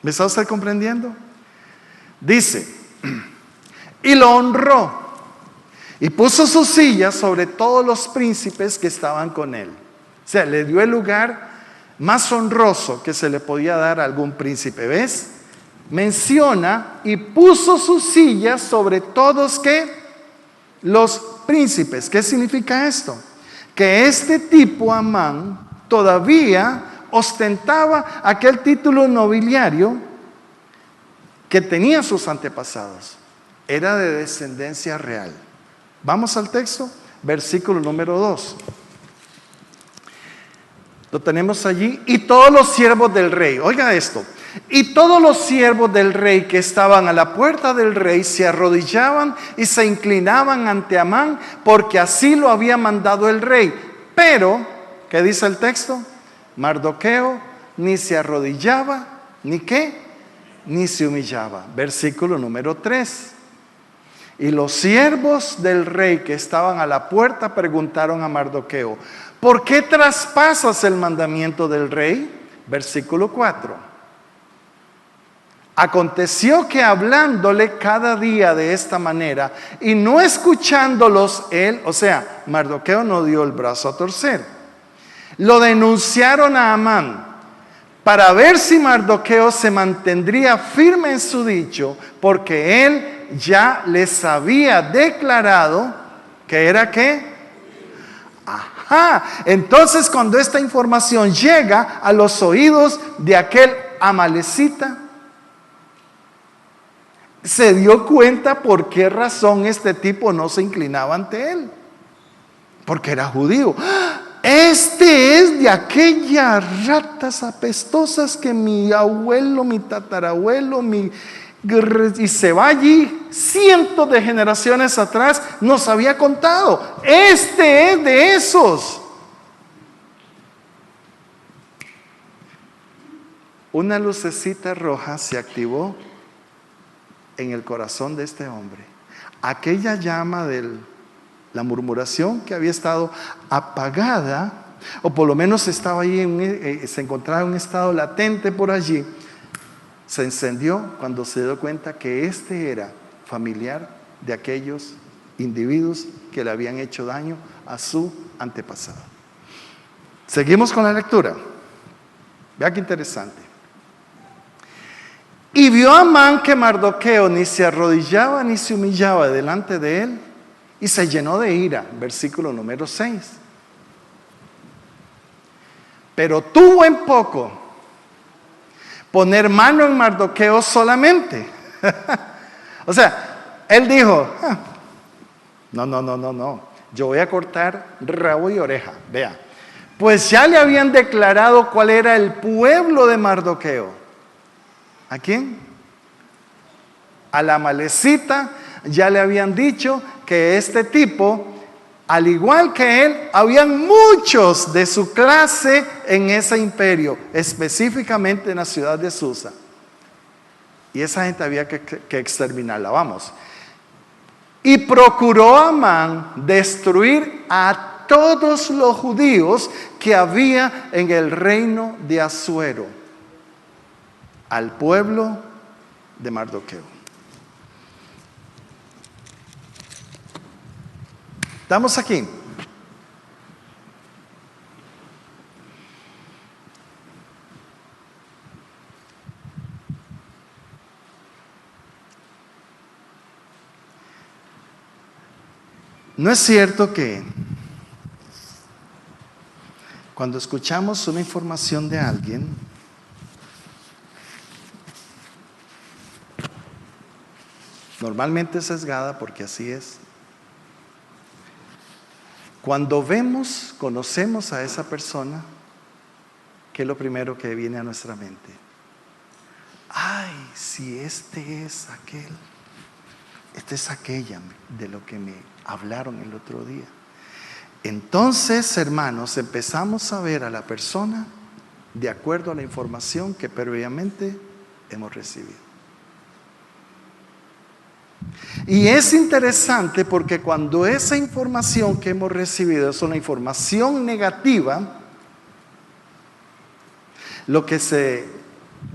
¿Me está usted comprendiendo? Dice, y lo honró, y puso su silla sobre todos los príncipes que estaban con él. O sea, le dio el lugar más honroso que se le podía dar a algún príncipe. ¿Ves? Menciona, y puso su silla sobre todos, ¿qué? Los príncipes. ¿Qué significa esto? Que este tipo, Amán, todavía ostentaba aquel título nobiliario que tenía sus antepasados. Era de descendencia real. Vamos al texto, versículo número 2. Lo tenemos allí. Y todos los siervos del rey, oiga esto, y todos los siervos del rey que estaban a la puerta del rey se arrodillaban y se inclinaban ante Amán, porque así lo había mandado el rey. Pero, ¿qué dice el texto? Mardoqueo ni se arrodillaba, ni qué, ni se humillaba. Versículo número 3. Y los siervos del rey que estaban a la puerta preguntaron a Mardoqueo, ¿por qué traspasas el mandamiento del rey? Versículo 4. Aconteció que hablándole cada día de esta manera y no escuchándolos él, o sea, Mardoqueo no dio el brazo a torcer. Lo denunciaron a Amán para ver si Mardoqueo se mantendría firme en su dicho, porque él ya les había declarado que era ¿qué? Ajá. Entonces, cuando esta información llega a los oídos de aquel amalecita, se dio cuenta por qué razón este tipo no se inclinaba ante él. Porque era judío. Este es de aquellas ratas apestosas que mi abuelo, mi tatarabuelo, y se va allí cientos de generaciones atrás, nos había contado. Este es de esos. Una lucecita roja se activó en el corazón de este hombre. Aquella llama de la murmuración que había estado apagada, o por lo menos estaba ahí, se encontraba en un estado latente por allí, se encendió cuando se dio cuenta que este era familiar de aquellos individuos que le habían hecho daño a su antepasado. Seguimos con la lectura. Vea qué interesante. Y vio Amán que Mardoqueo ni se arrodillaba ni se humillaba delante de él, y se llenó de ira. Versículo número 6. Pero tuvo en poco poner mano en Mardoqueo solamente. O sea, él dijo, no, yo voy a cortar rabo y oreja. Vea, pues ya le habían declarado cuál era el pueblo de Mardoqueo. ¿A quién? A la Amalecita. Ya le habían dicho que este tipo, al igual que él, habían muchos de su clase en ese imperio, específicamente en la ciudad de Susa. Y esa gente había que exterminarla, vamos. Y procuró Amán destruir a todos los judíos que había en el reino de Asuero, al pueblo de Mardoqueo. ¿Estamos aquí? ¿No es cierto que cuando escuchamos una información de alguien, normalmente sesgada porque así es, cuando vemos, conocemos a esa persona, ¿qué es lo primero que viene a nuestra mente? Ay, si este es aquel, esta es aquella de lo que me hablaron el otro día. Entonces, hermanos, empezamos a ver a la persona de acuerdo a la información que previamente hemos recibido. Y es interesante porque cuando esa información que hemos recibido es una información negativa, lo que se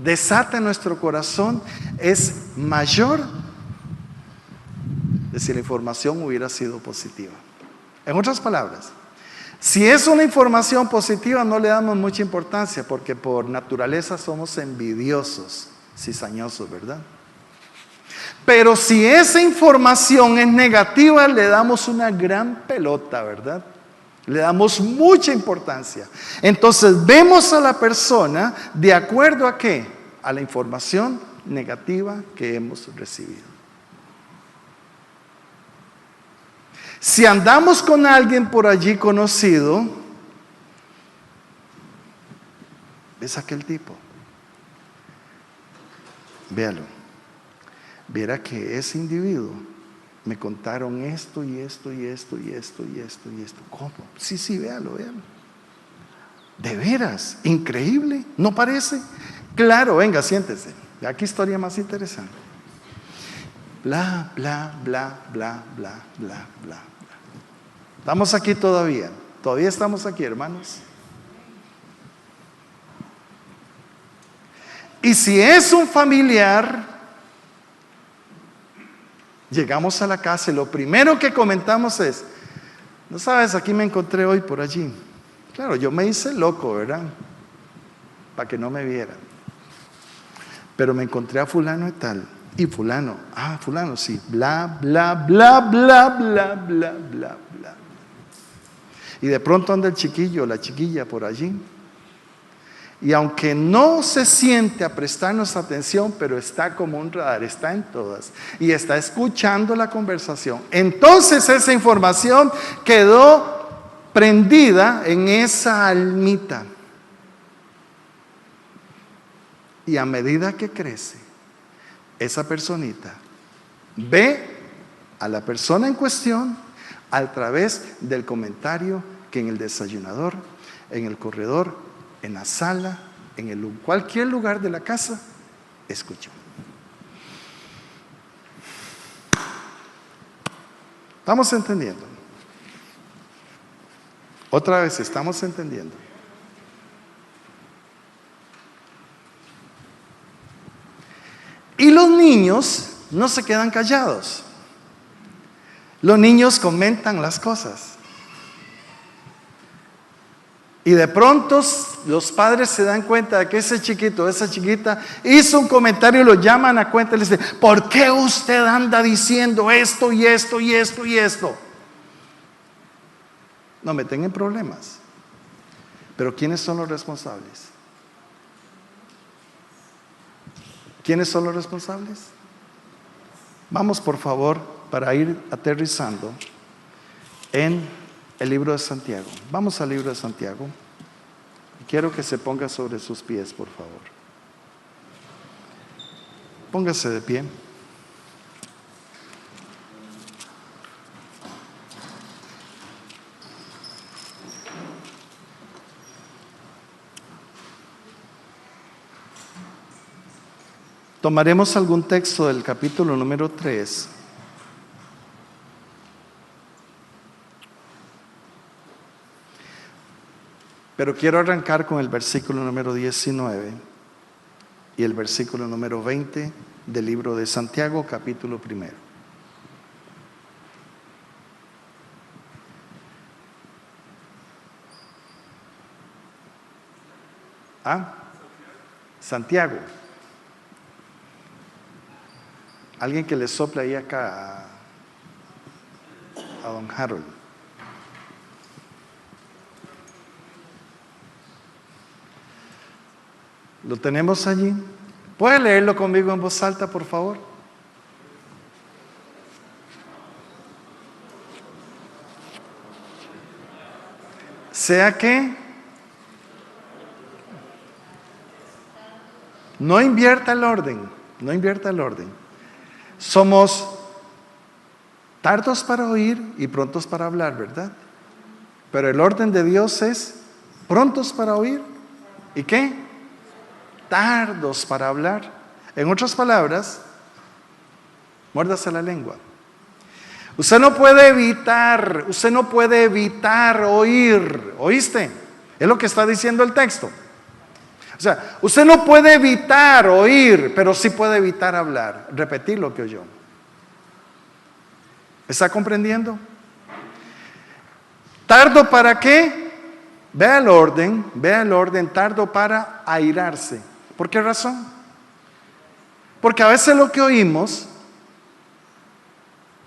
desata en nuestro corazón es mayor de si la información hubiera sido positiva. En otras palabras, si es una información positiva no le damos mucha importancia porque por naturaleza somos envidiosos, cizañosos, ¿verdad? Pero si esa información es negativa le damos una gran pelota, ¿verdad? Le damos mucha importancia. Entonces vemos a la persona de acuerdo a ¿qué? A la información negativa que hemos recibido. Si andamos con alguien por allí conocido, es aquel tipo. Véalo. Viera que ese individuo me contaron esto y esto y esto y esto y esto y esto. ¿Cómo? Sí, véalo. De veras, increíble, ¿no parece? Claro, venga, siéntese. Aquí historia más interesante. Bla, bla, bla, bla, bla, bla, bla. Estamos aquí todavía. Todavía estamos aquí, hermanos. Y si es un familiar, llegamos a la casa y lo primero que comentamos es, no sabes, aquí me encontré hoy por allí. Claro, yo me hice loco, ¿verdad? Para que no me vieran. Pero me encontré a fulano y tal. Y fulano, fulano, sí, bla, bla, bla, bla, bla, bla, bla, bla. Y de pronto anda el chiquillo, la chiquilla por allí. Y aunque no se siente a prestarnos atención, pero está como un radar, está en todas. Y está escuchando la conversación. Entonces esa información quedó prendida en esa almita. Y a medida que crece, esa personita ve a la persona en cuestión a través del comentario que en el desayunador, en el corredor, en la sala, en cualquier lugar de la casa, escuchó. ¿Estamos entendiendo? Otra vez, ¿estamos entendiendo? Y los niños no se quedan callados. Los niños comentan las cosas. Y de pronto los padres se dan cuenta de que ese chiquito, esa chiquita hizo un comentario y lo llaman a cuenta y le dicen, ¿por qué usted anda diciendo esto y esto y esto y esto? No meten en problemas. Pero ¿quiénes son los responsables? ¿Quiénes son los responsables? Vamos por favor para ir aterrizando en el libro de Santiago. Vamos al libro de Santiago. Quiero que se ponga sobre sus pies, por favor. Póngase de pie. Tomaremos algún texto del capítulo número 3. Pero quiero arrancar con el versículo número 19 y el versículo número 20 del libro de Santiago, capítulo 1. Santiago. Alguien que le sople ahí acá a don Harold. ¿Lo tenemos allí? ¿Puede leerlo conmigo en voz alta, por favor? Sea que no invierta el orden, no invierta el orden. Somos tardos para oír y prontos para hablar, ¿verdad? Pero el orden de Dios es prontos para oír y ¿qué? Tardos para hablar. En otras palabras, muérdase la lengua. Usted no puede evitar oír. ¿Oíste? Es lo que está diciendo el texto. O sea, usted no puede evitar oír, pero sí puede evitar hablar, repetir lo que oyó. ¿Está comprendiendo? ¿Tardo para qué? Vea el orden, tardo para airarse. ¿Por qué razón? Porque a veces lo que oímos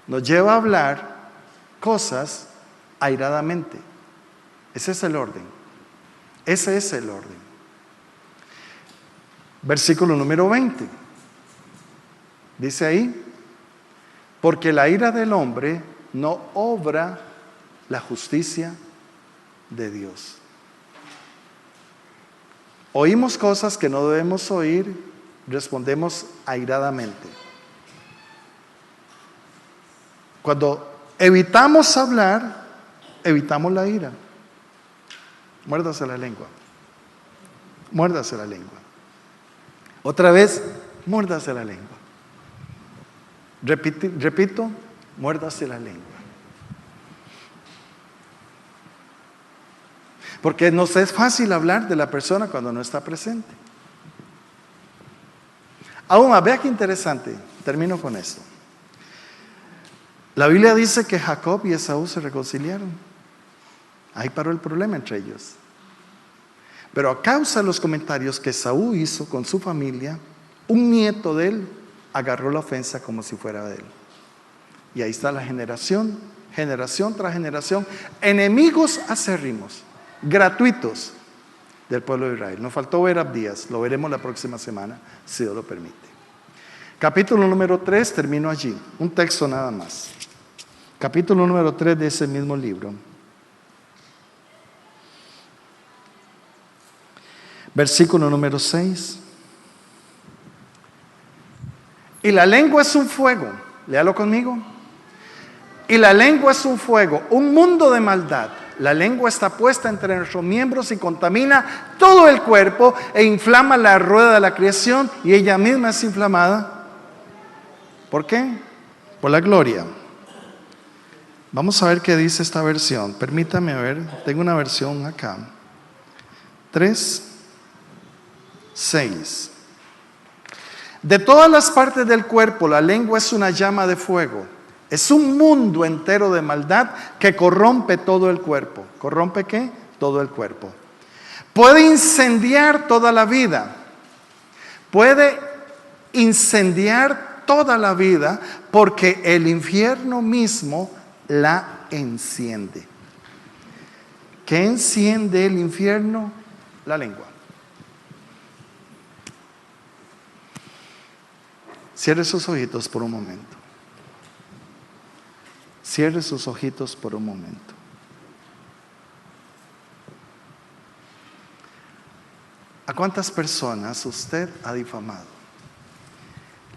nos lleva a hablar cosas airadamente. Ese es el orden. Ese es el orden. Versículo número 20. Dice ahí, porque la ira del hombre no obra la justicia de Dios. Oímos cosas que no debemos oír, respondemos airadamente. Cuando evitamos hablar, evitamos la ira. Muérdase la lengua. Muérdase la lengua. Otra vez, muérdase la lengua. Repito, muérdase la lengua. Porque nos es fácil hablar de la persona cuando no está presente. Aún más, vea qué interesante. Termino con esto. La Biblia dice que Jacob y Esaú se reconciliaron. Ahí paró el problema entre ellos. Pero a causa de los comentarios que Esaú hizo con su familia, un nieto de él agarró la ofensa como si fuera de él. Y ahí está la generación tras generación, enemigos acérrimos, gratuitos del pueblo de Israel. Nos faltó ver Abdías, lo veremos la próxima semana, si Dios lo permite. Capítulo número 3, termino allí, un texto nada más. Capítulo número 3 de ese mismo libro. Versículo número 6. Y la lengua es un fuego, léalo conmigo. Y la lengua es un fuego, un mundo de maldad. La lengua está puesta entre nuestros miembros y contamina todo el cuerpo e inflama la rueda de la creación y ella misma es inflamada. ¿Por qué? Por la gloria. Vamos a ver qué dice esta versión. Permítame ver, tengo una versión acá. 3:6. De todas las partes del cuerpo, la lengua es una llama de fuego. Es un mundo entero de maldad que corrompe todo el cuerpo. ¿Corrompe qué? Todo el cuerpo. Puede incendiar toda la vida. Puede incendiar toda la vida porque el infierno mismo la enciende. ¿Qué enciende el infierno? La lengua. Cierre sus ojitos por un momento. Cierre sus ojitos por un momento. ¿A cuántas personas usted ha difamado?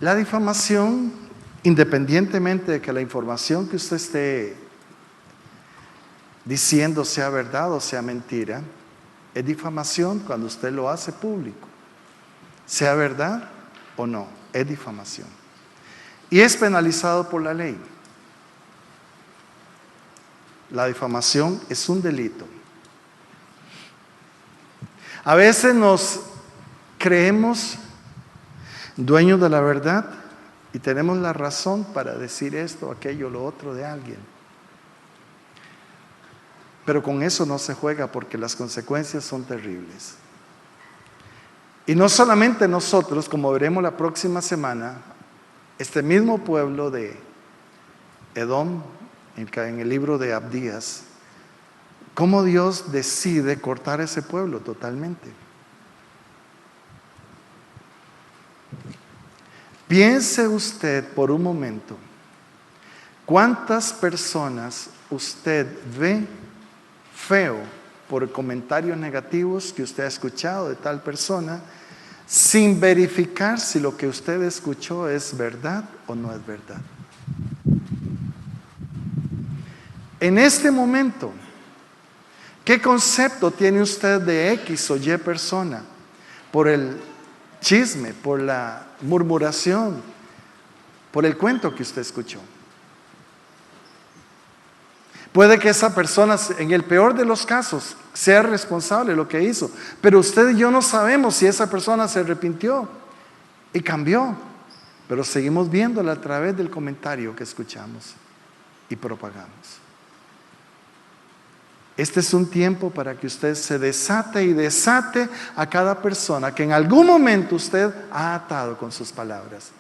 La difamación, independientemente de que la información que usted esté diciendo sea verdad o sea mentira, es difamación cuando usted lo hace público. Sea verdad o no, es difamación. Y es penalizado por la ley. La difamación es un delito. A veces nos creemos dueños de la verdad y tenemos la razón para decir esto, aquello, lo otro de alguien. Pero con eso no se juega porque las consecuencias son terribles. Y no solamente nosotros, como veremos la próxima semana, este mismo pueblo de Edom, en el libro de Abdías, cómo Dios decide cortar ese pueblo totalmente. Piense usted por un momento, ¿cuántas personas usted ve feo por comentarios negativos que usted ha escuchado de tal persona, sin verificar si lo que usted escuchó es verdad o no es verdad? En este momento, ¿qué concepto tiene usted de X o Y persona? Por el chisme, por la murmuración, por el cuento que usted escuchó. Puede que esa persona, en el peor de los casos, sea responsable de lo que hizo, pero usted y yo no sabemos si esa persona se arrepintió y cambió, pero seguimos viéndola a través del comentario que escuchamos y propagamos. Este es un tiempo para que usted se desate y desate a cada persona que en algún momento usted ha atado con sus palabras.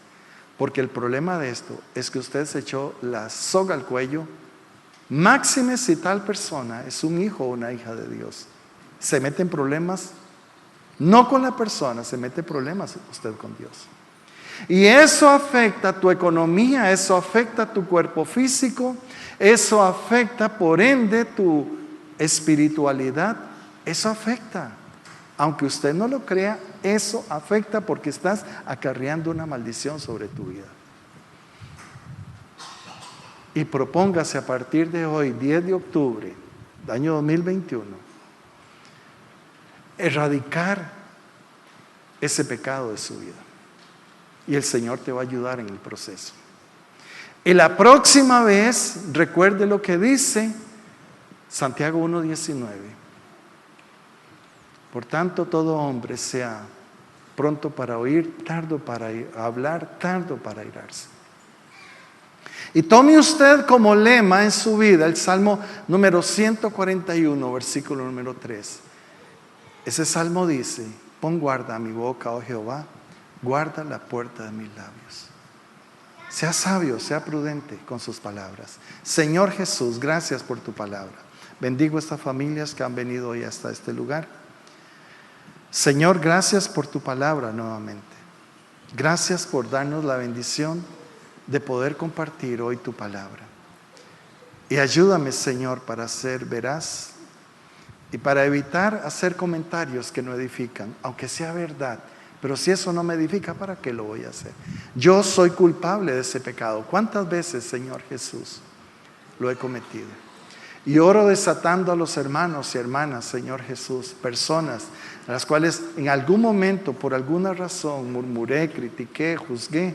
Porque el problema de esto es que usted se echó la soga al cuello, máxime si tal persona es un hijo o una hija de Dios. Se mete en problemas, no con la persona, se mete en problemas usted con Dios. Y eso afecta tu economía, eso afecta tu cuerpo físico, eso afecta por ende tu espiritualidad, eso afecta. Aunque usted no lo crea, eso afecta porque estás acarreando una maldición sobre tu vida. Y propóngase a partir de hoy, 10 de octubre del año 2021, erradicar ese pecado de su vida. Y el Señor te va a ayudar en el proceso. Y la próxima vez, recuerde lo que dice Santiago 1:19. Por tanto, todo hombre sea pronto para oír, tardo para hablar, tardo para airarse. Y tome usted como lema en su vida el Salmo número 141, versículo número 3. Ese salmo dice: pon guarda a mi boca, oh Jehová, guarda la puerta de mis labios. Sea sabio, sea prudente con sus palabras. Señor Jesús, gracias por tu palabra. Bendigo a estas familias que han venido hoy hasta este lugar. Señor, gracias por tu palabra nuevamente. Gracias por darnos la bendición de poder compartir hoy tu palabra. Y ayúdame, Señor, para ser veraz y para evitar hacer comentarios que no edifican, aunque sea verdad. Pero si eso no me edifica, ¿para qué lo voy a hacer? Yo soy culpable de ese pecado. ¿Cuántas veces, Señor Jesús, lo he cometido? Y oro desatando a los hermanos y hermanas, Señor Jesús, personas a las cuales en algún momento, por alguna razón, murmuré, critiqué, juzgué.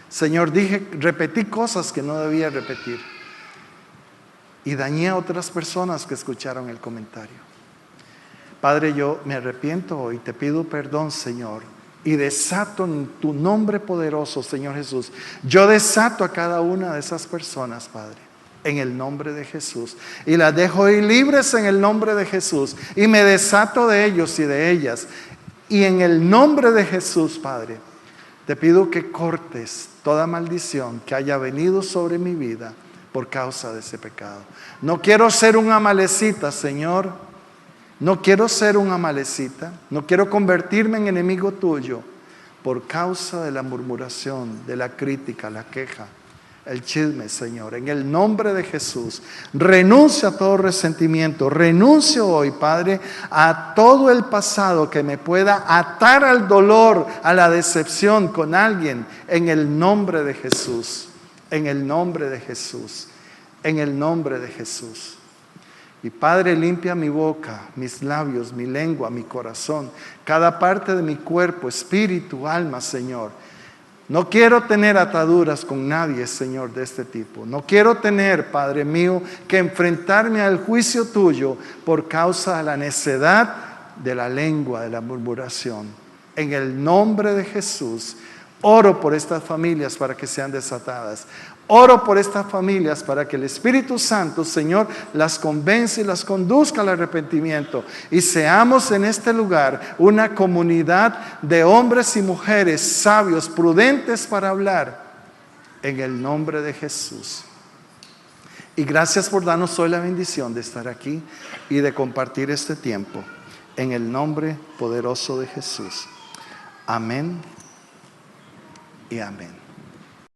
Señor, repetí cosas que no debía repetir. Y dañé a otras personas que escucharon el comentario. Padre, yo me arrepiento hoy, te pido perdón, Señor. Y desato en tu nombre poderoso, Señor Jesús. Yo desato a cada una de esas personas, Padre, en el nombre de Jesús. Y las dejo ir libres en el nombre de Jesús. Y me desato de ellos y de ellas. Y en el nombre de Jesús, Padre, te pido que cortes toda maldición que haya venido sobre mi vida por causa de ese pecado. No quiero ser un amalecita, Señor. No quiero ser un amalecita. No quiero convertirme en enemigo tuyo por causa de la murmuración, de la crítica, la queja. el chisme, Señor, en el nombre de Jesús. Renuncio a todo resentimiento, renuncio hoy, Padre, a todo el pasado que me pueda atar al dolor, a la decepción con alguien, en el nombre de Jesús, en el nombre de Jesús, en el nombre de Jesús. Y Padre, limpia mi boca, mis labios, mi lengua, mi corazón, cada parte de mi cuerpo, espíritu, alma, Señor. No quiero tener ataduras con nadie, Señor, de este tipo. No quiero tener, Padre mío, que enfrentarme al juicio tuyo por causa de la necedad de la lengua, de la murmuración. En el nombre de Jesús, oro por estas familias para que sean desatadas. Oro por estas familias para que el Espíritu Santo, Señor, las convence y las conduzca al arrepentimiento. Y seamos en este lugar una comunidad de hombres y mujeres sabios, prudentes para hablar, en el nombre de Jesús. Y gracias por darnos hoy la bendición de estar aquí y de compartir este tiempo. En el nombre poderoso de Jesús. Amén y amén.